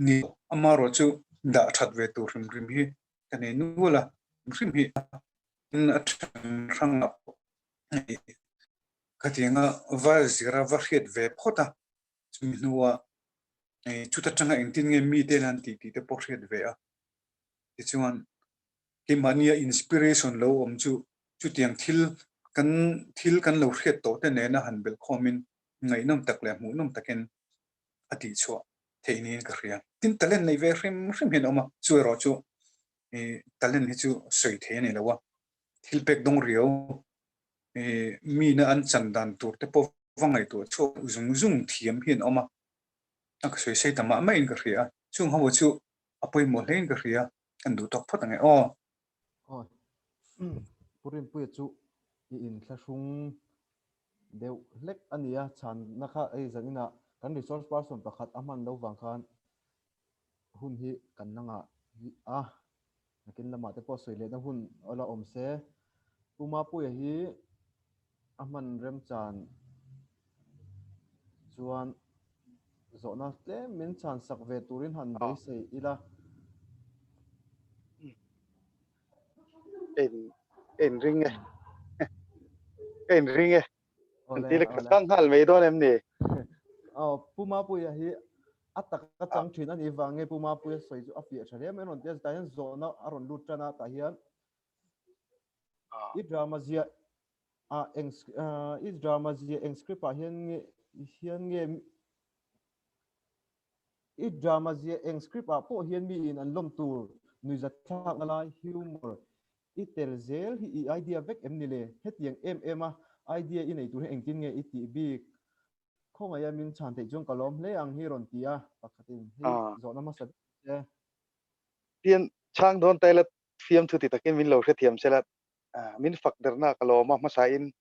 ni amaro chu da that ve tur rim hi kane nuala rim hi in a thang katianga var zira varhet ve phota chminuwa chuta changa engtin nge mi te nan ti te portrait ve a tichuan ke mania inspiration lo om chu tiang thil kan lo hret to te ne na hanbel khomin ngai nom tak le mu nom taken ati chwa theinin ka ria tin talent nei ve hrim hen oma chu ro chu talent hi chu soi the nei lawa thil pek dong rio mi na an chandan tur te po wangai to chu zung thiam hin oma ak soi sei tama ma in ka ria chung hawo chu apoi mo hlein ka ria an du tok phot ange purin pui chu i in thlashung deu hlek ania chan nakha ei zanina kan resource person pakhat aman lo wang khan hun hi kan nanga nakin lama te po soi le na hun ola om se puma pui hi aman rem chan chuan zona tle min chan sak ve turin han dei sei ila en ringe antile khang hal me don em ni puma pui hi atak ka chang thin ani wange puma pu soi chu apia thare men on tes tan zona aron lutrana ta hian i drama zia i drama zia eng script a hian nge i drama zia eng script a po hian mi in an lom tur nui za thak na lai humor i tel zel hi i idea vek em ni le hetiang em a idea in ei tur eng tin nge i ti bik khong aya min chan te jong kalom le ang hi ron tia pakhatin hi zona ma sat tiên chang don tay là phim thu thì ta cái min lo sẽ thiam sẽ là min phật der na kalo ma sa in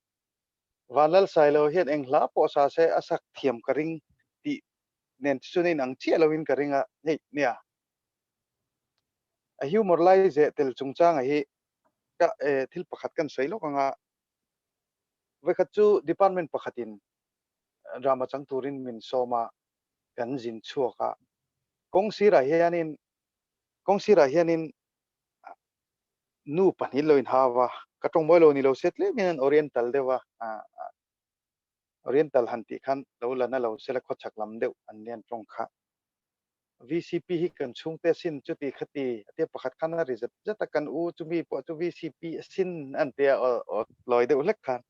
vanal sai lo hian eng la po sa se asak thiam karing ti nen sunin ang chia lo in karinga nei nia a humor lai je tel chung chang a hi ka thil pakhat kan sei lo kanga ve khat chu department pakhatin drama chang turin min soma kan jin chuaka kong sira hianin nu panin lo in hawa katong moi lo ni lo set le min oriental dewa oriental hanti khan lo la na lo sela kho chak lam deuh an lian tong kha vcp hi kan chung te sin chu ti khati ate pakhat khan a result jata kan u chu mi po chu vcp sin an te loi deuh lek khan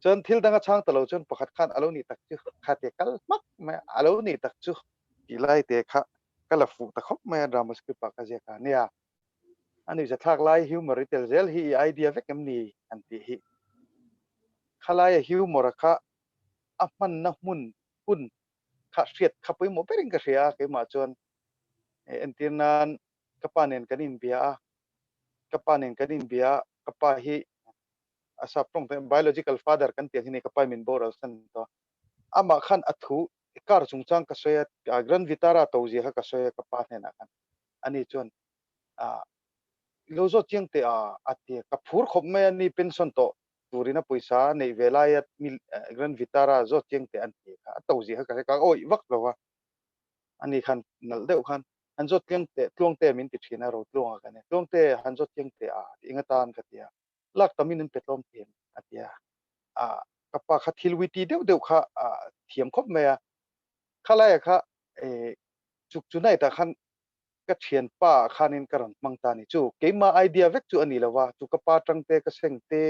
chon thil danga chang talo chon pakhat khan alo ni tak chu khate kal mak ma alo ni tak chu ilai te kha kala fu ta khop ma drama script pa ka je ka nia ani ja thak lai humor tel zel hi idea vek em ni an ti hi khalai humor kha aman na mun hun kha hriat kha pui mo bering ka hria ke ma chon entinan kapanen kanin bia kapa hi asa prong biological father kan tiang hini kapa min boral san to ama khan athu kar chungchang ka soya gran vitara toji ha ka soya kapa hena kan ani chon a lozo chiang te ati ka phur khop me ani pension to turina poisa nei velayat mil gran vitara zo chiang te an ti ka toji ha ka oi vak lawa ani khan nal deuh khan han zo tlong te min ti thina ro tlong ka ne tlong te han zo chiang te inga tan ka tia lak tamin in petlom tem atia kapa kha thilwiti deuh kha thiam khop me khalaya kha chuk chunai ta khan ka thian pa khanin karan mangta ni chu keima idea vek chu ani lawa chu kapa tang te ka seng te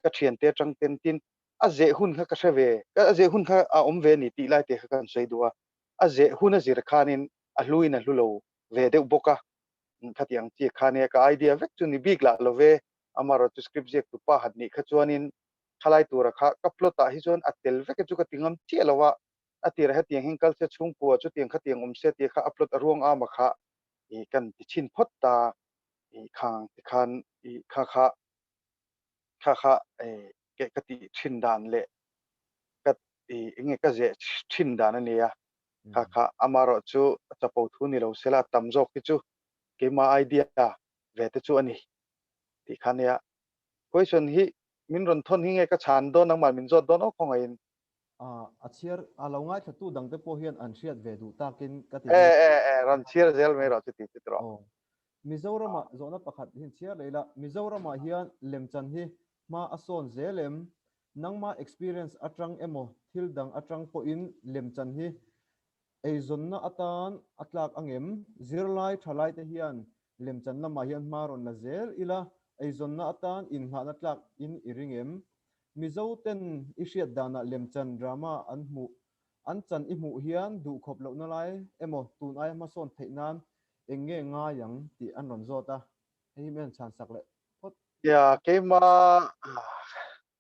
ka thian te tang ten tin a je hun kha ka shave ka je hun kha a om ve ni ti lai te kha kan sei duwa a je hun a zir khanin a hluin a hlulo ve deuh boka khatiang chi khane ka idea vek chu ni big la lo ve amaro chu script je tu pa hat ni kha chuanin khalai tura kha ka plota hi chon atel vek chu ka tingam chi lawa atir ha tiang hinkal se chung pu chu tiang kha tiang se ti kha upload ruang ama kha i kan ti chin phot ta i khang ti khan i kha ke ka ti thin dan le ka i nge ka je thin dan ani ya kha amaro chu chapo thu ni lo sela tamjok ki chu ke ma idea ve te chu ani ti khan ya question hi min ron thon hi nge ka chan do nang mal min jot do no khong in a chiar a lo ngai thatu dang te po hian an hriat ve du takin ka ti ran chiar zel me ro chu ti tro Mizoram zona pakhat hin chiar leila Mizoram hian lemchan hi ma ason zelem nangma experience atang emo thil dang atang po in lemchan hi eizonna atan atlak angem zirlai thalai te hian lemchan lama hian maron na zel ila eizonna atan in hna atlak in iringem mizo ten ishiat dana lemchan drama anmu anchan imu hian du khop lo na lai emo tun ai ma son theinan enge nga yang ti anon zota hei men chan sak le ya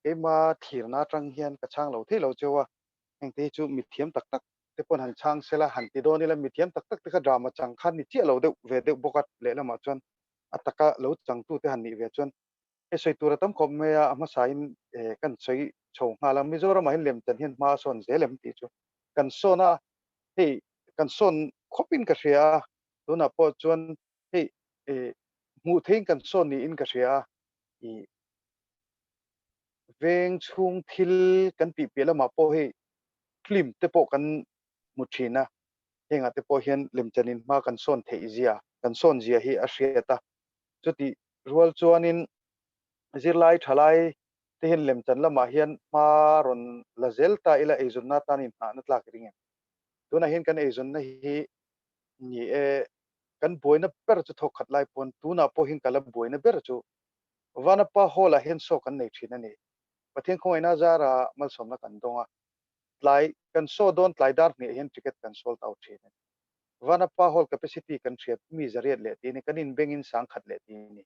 keima thirna tang hian ka chang lo the lo chewa eng te chu mi thiam tak tak te pon han chang sela han ti do ni la mi thiam tak tak te kha drama chang khan ni che lo de ve de bokat le la ma chon ataka lo chang tu te han ni ve chon e soi tu ra tam khom me ya ama sain kan soi chho nga la mizoram hin lem tan hian ma son zelem ti chu kan sona hei kan son khopin ka ria tu na po chon hei mu thein kan son ni in ka ria i veng chung thil kan pi pe la ma po hei klim te po kan mu thina henga te po hian lem chanin ma kan son thei zia kan son zia hi a hriata chuti rual chuanin zirlai thalai te hian lem chan lama hian ma ron la zel ta ila eizunna tanin na tlak ringe ตัวนั้นเห็นกันไอ้จนนะฮีนี่กันบวยนะเปิดจะทกขัดไล่ปนตัวน่ะพอเห็นกันละบวยนะเปิดจะวันนั้นป้าหัวละเห็นโซกันในที่นั่นนี่ประเทศคงไอ้น่าจะระมาสมนักกันตรงอ่ะไล่กันโซโดนไล่ดาร์กนี่เห็นทิเก็ตกันโซลต์เอาที่นั่นวันนั้นป้าหัว capacity กันเชียบมีจะเรียดเลยทีนี้กันอินเบงอินสังขัดเลยทีนี้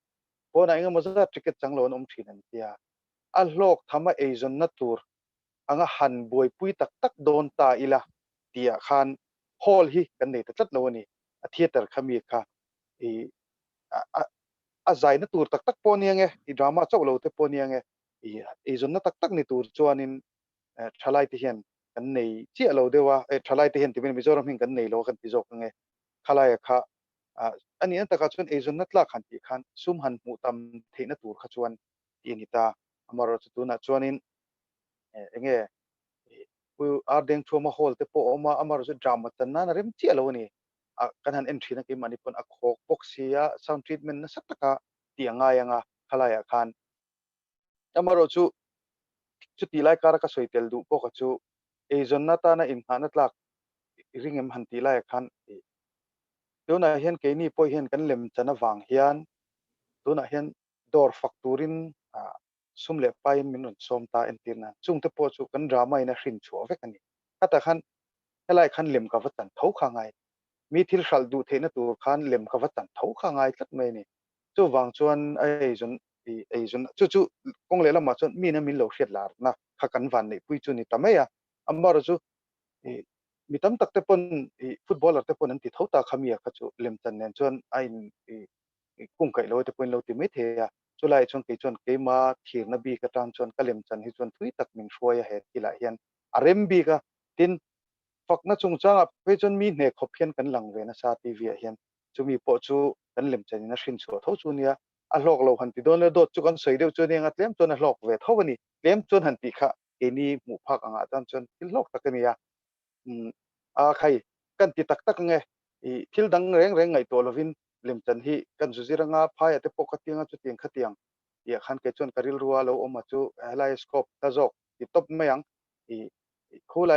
พอไหนงั้นมันจะทิเก็ตจังโลนที่นั่นเดียอัลโลกทำมาไอ้จนนัตัวอังหันบวยปุยตักตักโดนตาอีละเดียขันฮอลฮีกันนี่ตัดโลนี่อาทิตย์ตะขมีค่ะอีใจนัตัวตักตักปนยังไงอีดราม่าเจ้าเราเตปนยังไงอีจนนัตักตักนี่ตัวจวนนินทลายที่เห็นกันนี่เจ้าเราเดียวว่าทลายที่เห็นที่เป็นมิโซรัมหิงกันนี่เรากันที่จบกันไงทลายค่ะอันนี้นั่นแต่ก็ชวนอีจนนัตละขันที่ขันซุ่มหันหมู่ตำเทนตัวขจวนอินิตาอมารถตัวนัจวนนินเงี้ยกูอาร์เดงชัวมาโฮลเตปอมาอมารถดราม่าตันนั้นเริ่มเจ้าเรานี่กันหันเอ็นทรีนักมันนี่ปนอักโคกบ็อกซี่ซาวด์ทรีทเมนต์นั่นสักตะกะที่ยังไงยังอ่ะทลายขันอมารถจุดที่ไล่การก็สวยเตลดูพวกจูเอจนนัตตานะอินหานัตลักริงเอ็มหันที่ไล่ขันเดี๋ยวนั้นเห็นแค่นี้พอเห็นกันเล่มจันทร์วางเฮียนตัวนั้นเห็นดอร์ฟักตูรินซุ่มเล็บไปมินุนสมตาเอ็นตีนะจุงเตปอจูกันดราม่าอินะชินชัวเวกันนี่ก็แต่ขันอะไรขันเล่มกับวัตันเท่าข้างไงมีที่รัลดูเทนตัวขันเล่มกับวัตันเท่าข้างไงตัดไม่นี่จู่วางจวนไอ้จนจู่กงเล่ละมาจนมีนะมีโลเชียดลาร์นะขักันวันนี่ปุยจูนี่ทำไมอ่ะอันบาร์จู่มีตั้มตักเตปนฟุตบอลลัร์เตปนนั่นติดเท่าตาขมีอ่ะก็จู่เล่มจันเนี่ยจวนไอ้กุ้งไก่เราเตปนเราติไม่เทียจุลัยชนกิจชนเกมาทีร์นบีกระตานชนกลิมจันฮิชนทุยตักมิงช่วยเหตุกีฬาเฮียนอารมบีกะทินฟักนัดจงจ้างไปจนมีเนคบเพียนกันหลังเวนัสาทีวีเฮียนจะมีปอจูกันลิมจันนัชินชัวเท่าจูเนียอัลลอกเราหันติโดนเลยโดดจุกันสวยเดียวจูเนียงัดเลี้ยมจนอัลลอกเวทเท่าวันนี้เลี้ยมจนหันติค่ะเอนี่หมู่พักอ่างอาจารย์จนทิลลอกตักเนียใครกันติตักตักไงทิลดังแรงแรงไงตัวลวินเล่มจันฮีกันจุจิรังอาพายแต่ปกติงาจุดเตียงขัดเตียงขันเกจวนการิลรัวเราอมาจูไลสโคปตาจอกที่ตบไม่ยังคู่ไล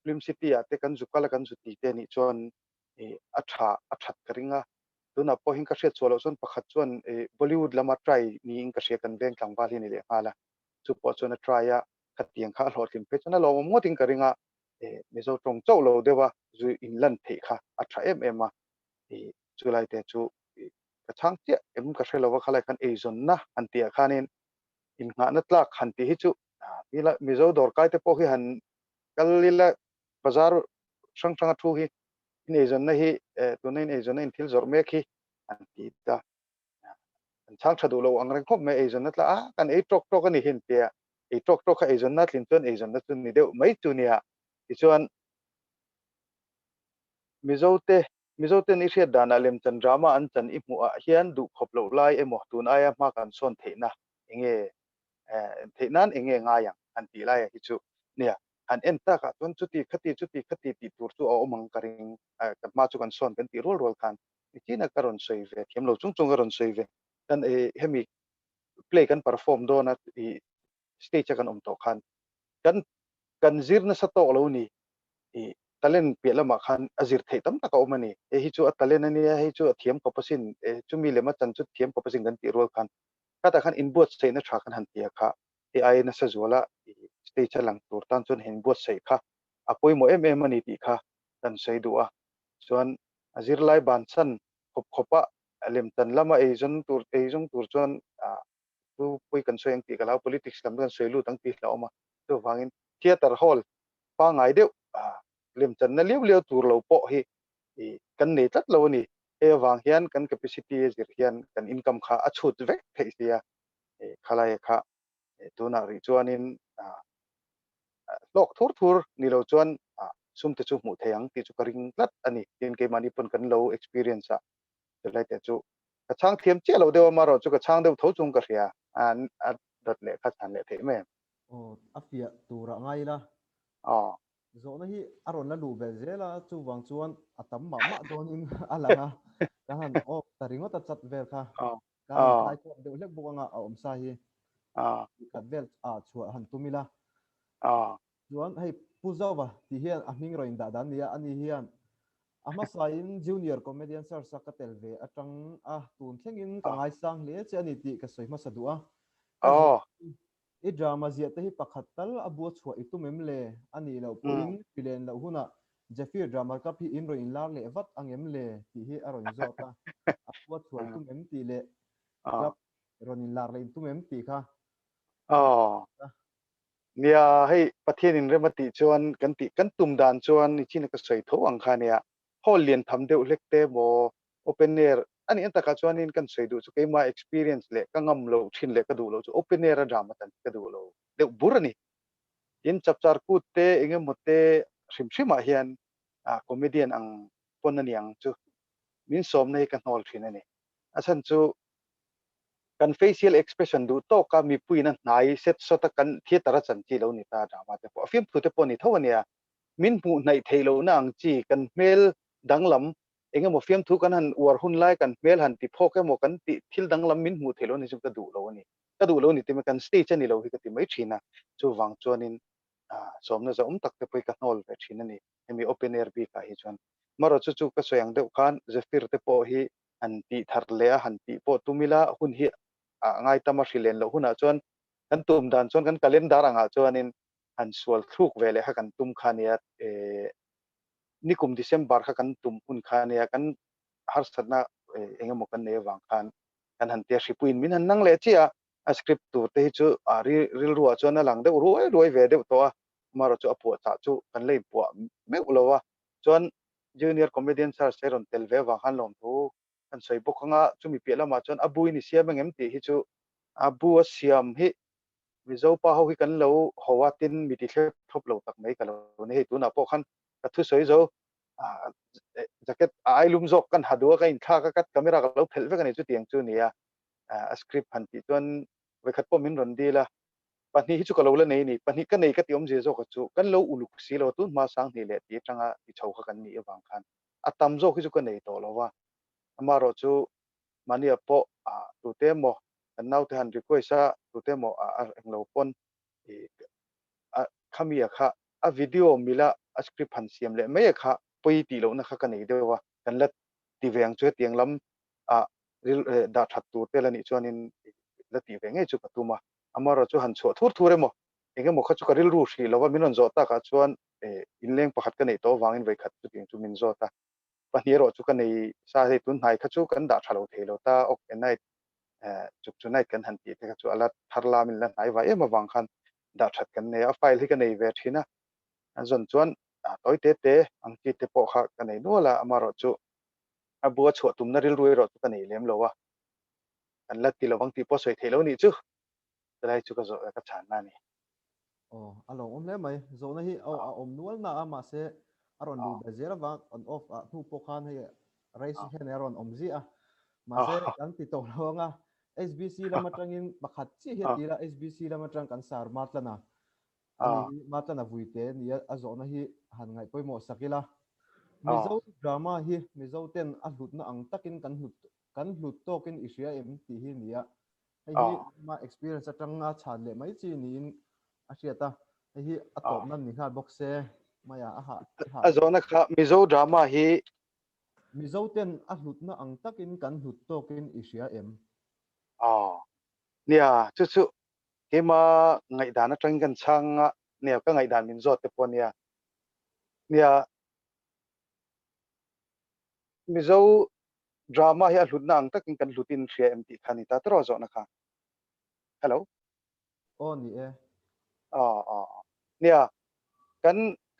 ฟิล์มซิตี้แต่กันจุกละกันจุดที่เตนิจวนอัฐกริงาตัวนับพอหิงกระเสียชวนเราส่วนประคัดชวนบอลลีวูดละมาทรายนี่อิงกระเสียกันเวงกลางบาลีนี่เลยมาละจุดพอชวนทรายขัดเตียงข้าหลอดทิมเพชรนั้นเราหมดทิงกริงามิโซตรงเจ้าเราเดียวว่าจูอินลันเทค่ะอัฐมาจุไลเตจูกระช่างเจ้ากระเชลว่าเขาเรียกกันเอจนนะอันเตียขานินอินงานนัดลักหันตีฮิจูมิโซดอร์กายเตปโอฮิหันกัลลิละบาซาร์ช่างทูฮิอินเอจนนะฮิตัวนี้เอจนนะอินทิลจอร์เมคีอันตีตาช่างชดูเราอังเรงคบไม่เอจนนัดละกันเอทรอกกันนี่หินเตียเอทรอกเอจนนัดลินจนเอจนนัดจนนี่เดียวไม่จูเนียอีจวนมิโซเตนี่เสียดานาเลมจันดราม่าอันจันอิมัวเฮียนดูขบเหล่าไล่หมอตูนอายมากันส่วนเทนะเทนั้นง่ายอย่างอันตีไล่ฮิจูเนี่ยอันเอ็นตากะจนจุดที่ขัดติดตัวจูเอามังกริงกับมาจุกันส่วนเป็นตีรัวกันที่นักการุนสวยเวทีมเราจงการุนสวยเวดันเฮมิเพลย์กันเปอร์ฟอร์มโดนัทสเตจกันตอกันกันซิร์นสตอเรานี่ตะเล่นเปลี่ยนละมาคันอจิรเทตัมตะกอมันนี่ฮิจูอัตเล่นนี่ฮิจูเทียมกับปสินจูมีเลมาจันจุดเทียมกับปสินกันตีรัวกันก็แต่คันอินบวชเซนชากันหันเตียค่ะไอนัสจัวละสเตจหลังตัวตันจนเห็นบวชเซค่ะอภัยโมมันนี่ตีค่ะตันเซดัวส่วนอจิรไลบันซันขบปะเลมตันละมาจนตัวจนผู้คุยกันสวยงตีกันแล้ว politics กันกันสวยลู่ตั้งปีแล้วมาตัวฟังอินเทียเตอร์ฮอลฟังไงเดียวเล่มจันนั่นเลี้ยวตัวเราโปะฮีกันเนี่ยตัดเรานี่วางเฮียนกัน capacity จิรเฮียนกัน income ค่าอัดชุดเวกเทียขลายค่าตัวน่าริจวนินโลกทัวร์นี่เราจวนซุ่มเตจูหมู่เทียงที่จุกริงลัดอันนี้เรียนเกมันนี่ปนกันเรา experience จะไล่เตจูกระช่างเทียมเจ้าเราเดียวมาเราจุกระช่างเดียวทุ่งจงกระเสียดัดเละขัดหันเละเทแม่โอ้อัฟเฟียตัวละไงล่ะอ๋อโซนที่อารมณ์ละดูเบเซล่ะจูวังจวนอัตมะโดนอินอะไรนะการโอ้แต่ริงว่าตัดจัดเวลค่ะการไล่ตัวเดี๋ยวเล็กบัวงะเอาอมใส่กัดเวลชัวหันตุมิละ chuan hei puzawa ti hian a hming roin da dan nia ani hian ama sain junior comedian sar sakatel ve atang a tun thlengin ka ngai sang le che ani ti ka soima sadua ka zo oh e drama zia te hi pakhat tal abu chhuwa itumem le ani lo po in pilen lo huna jeffy drama ka pi in ro in lar le vat angem le ti hi aron zo ta abu chhuwa itumem ti le oh gap ron in lar le itumem ti kha oh nia hei pathian in remati chuan kan ti kan tum dan chuan ni china ka soi tho ang kha nia hol lian tham deuh lekte mo open air ani anta ka chuan in kan soi du chu keima experience le ka ngam lo thin le ka du lo chu open air drama tan ka du lo deuh burani in chapchar ku te enge mote hrim hrim a hian a comedian ang pon ani ang chu min som nei kan hol thin ani asan chu kan facial expression du to ka mi puina nai set so ta kan theater chan chi lo ni ta drama te po film thu te po ni thawania min mu nai theilo na ang chi kan mel danglam enga mo film thu kan han war hun lai kan mel han ti phok mo kan ti thil danglam min mu thelo ni chu ka du lo ni ka du lo ni te kan stage ani lo hi ka ti mai thina chu wang chuanin somna za tak te poi ka nol ve thina ni hemi open air bi ka hi chuan maro chu chu ka soyang deuh khan zefir te po hi han ti thar le han ti po tumila hun hi ngai tama hrilen lo huna chuan kan tum dan chuan kan calendar anga chuanin han sual thruk vele ha kan tum khania nikum December ha kan tum hun khania kan har satna engemaw kan ne wang khan kan han te hripuin min han nang le chia a script tu te chu a ril ruwa chuan a lang deuh ruai ruai ve deuh to a maro chu a pu cha chu kan lei pu meu lo wa chuan junior comedian sar seron tel ve wang han lom thu kan soi bokanga chumi pe lama chuan abui ni siam engem ti hi chu abu siam hi mizo pa ho hi kan lo howatin mi ti hle thop lo tak mai ka lo ne he tu na po khan ka thu soi zo jacket ai lum zok kan hadua ka in kha ka kat camera ka lo phel ve ka ni chu tiang chu nia a script han ti chuan ve khat po min ron di la pani hi chu ka lo la nei ni pani ka nei ka ti om je zo ka chu kan lo uluk si lo tu ma sang ni le ti tanga ti chho kha kan ni awang khan atam zo hi chu ka nei to lo wa amaro chu mania po tu te mo nau te han request a tu te mo englo pon khamia kha a video mila a script han siam le me kha poi ti lo na kha ka nei dewa kan la ti veng chu tiang lam a da that tu te la ni chuanin la ti veng e chu patuma amaro chu han chu thur thur emo enge mo kha chu ka ril ru hri lawa minon zo ta ka chuan inleng pakhat ka nei to wangin vai khat chu ting chu min zo ta pahniero chu ka nei sa he tun hai kha chu kan da thalo thelo ta ok enai chuk chu nai kan han ti te kha chu ala tharla min la nai wa ema wang khan da that kan ne a file hi ka nei ve thina zon chuan toy te te ang ti te po kha ka nei no la amaro chu a bua chho tum na ril ruai ro chu ka nei lem lo wa kan la ti lo wang ti po soi thelo ni chu lai chu ka zo ka chan na ni alo le mai zo na hi nual na ama se aron lu bezera wang on off thu po khan he raise hen aron omzi ma se kan ti to longa SBC lama tangin pakhat chi he tira SBC lama tang kan sar matlana ani matlana vuite ni azo na hi han ngai poimo sakila mizo drama hi mizo ten a hlut na ang takin kan hlut tokin isia em ti hi nia hi ma experience atanga chan le mai chi nin asiata hi atop nan ni kha boxe maya aha azona kha mizo drama hi mizo ten a hlut na ang takin kan hlut tokin isia em nia chu chu kema ngai dana tang kan changa nia ka ngai dan min zo te ponia nia mizo drama hi a hlut na ang takin kan hlutin thria em ti khani ta tro zo na kha hello ni e nia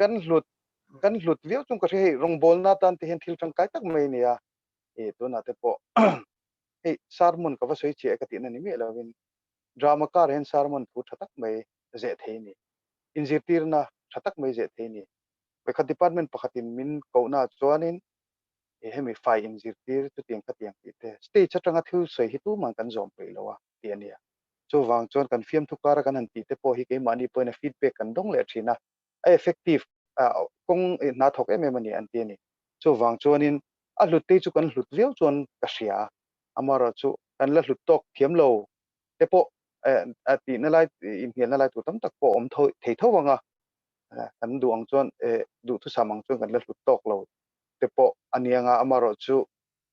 kan hlut viu chung ka he rong bol na tan te hen thil tang kai tak mai nia to na te po hey sarmon ka va soi che ka ti na ni me lawin drama ka ren sarmon pu thatak mai ze the ni injir tir na thatak mai ze the ni pe kha department pakhatin min ko na chuanin hemi fai injir tir chu tiang ka tiang ti te stage atanga thu soi hi tu man kan zom pe lowa ti ania chu wang chon kan fiam thu kara kan han ti te po hi ke mani point of feedback kan dong le thina effective kong na thok em mani an ti ni chu wang chonin a hlut te chu kan hlut viau chon ka sia amara chu kan la hlut tok thiam lo te po ti na lai in hian na lai tu tam tak po om thoi thei tho wanga kan duang chuan du thu samang chuan kan la hlut tok lo tepo anianga amaro chu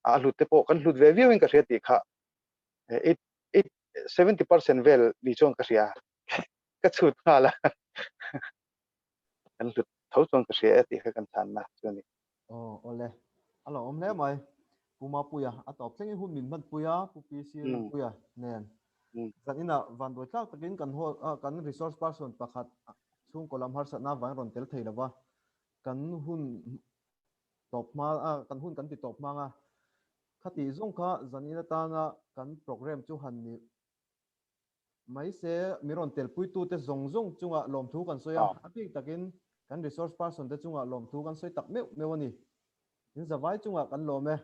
a hlut tepo kan hlut ve viewing ka hriati kha 70% vel ni chuan ka hria ka chut ngala kan hlut thau chuan ka hria ti kha kan than na chuan ole alo omle mai puma puya atop thleng hun min man puya pupi sil puya nen zanina van doi tlak takin kan ho kan resource person pakhat chung kolam har satna van ron tel theilawa kan hun top ma kan hun kan ti top manga khati zong kha zanina tana kan program chu han ni mai se miron tel pui tu te zong zong chunga lom thu kan soya apik takin kan resource person te chunga lom thu kan soi tak meu mewani in zawai chunga kan lome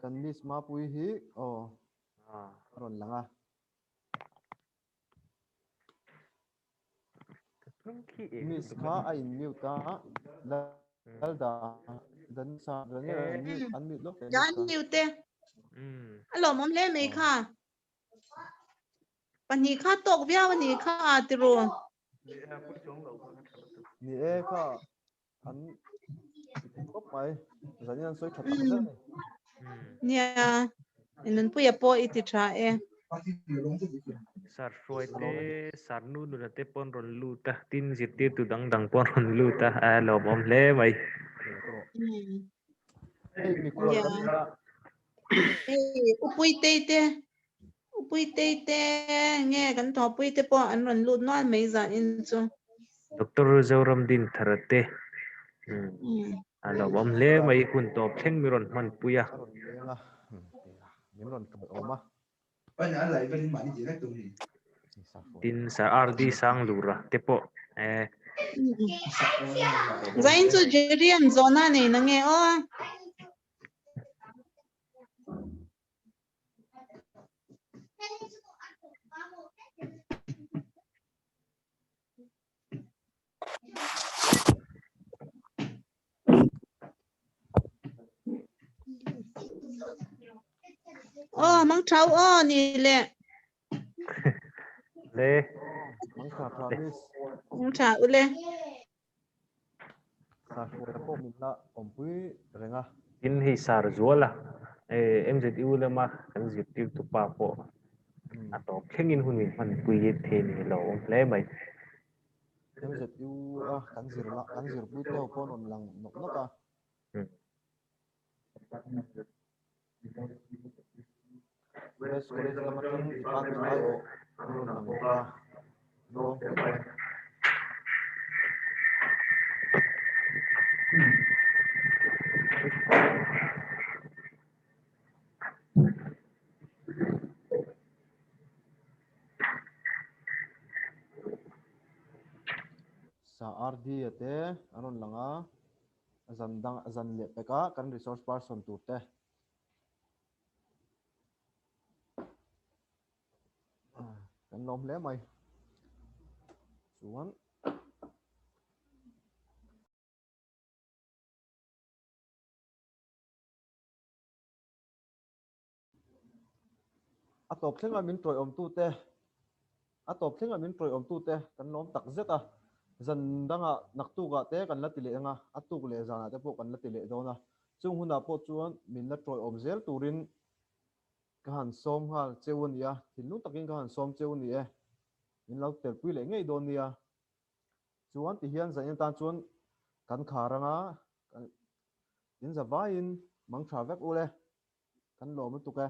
kan miss ma pui hi ron langa miss kha ai mute ta dalda dan sa dan mute unmute lo Dạ nhiều tê. Alo mom le mấy kha. Pani kha tok bia pani kha tiro. ni e kha an kop mai zanian soi that tak zan Nya. Inun pu ya po iti tra e. Sar te sar nu nu te pon ron lu ta tin zit ti tu dang dang pon ron lu ta a lo bom le mai ei mi ko kan la Ei upui te te. Upui te te nghe kan tho pui te po an ron lut no mấy za in chu. Dr. Zoram din tharate a lo bom le mai kun top theng mi ron man puya ron lenga nim ron kan oma tin sa RD sang lura te po Zain chu jerian zona nei na nghe o. Mang trâu nì lệ. le mang kha promise Mang trâu lệ. sa ko ko min la om pui renga tin hi sar zuala MZU le ma kan zit ti tu pa po a top thengin hun min man pui the ni lo le mai MZU kan zir la kan zir pui te pon on lang nok nok a US college lamatan department ai o ron lang nok a no pui mai sa RD ate aron langa azan le peka kan resource person tu te kan lom le mai chuan atop thlenga min troi om tu te atop thlenga min troi om tu te kan lom tak zeta zan danga naktu ga te kan la tile nga atuk le zana te po kan la tile dona chung huna po chuan min la troi om zel turin ka han som hal chewun ya thilnu takin ka han som chewun ni e min lo tel pui le ngei don nia chuan ti hian zan tan chuan kan kharanga in za vain mang tha vek ule kan lo mu tuke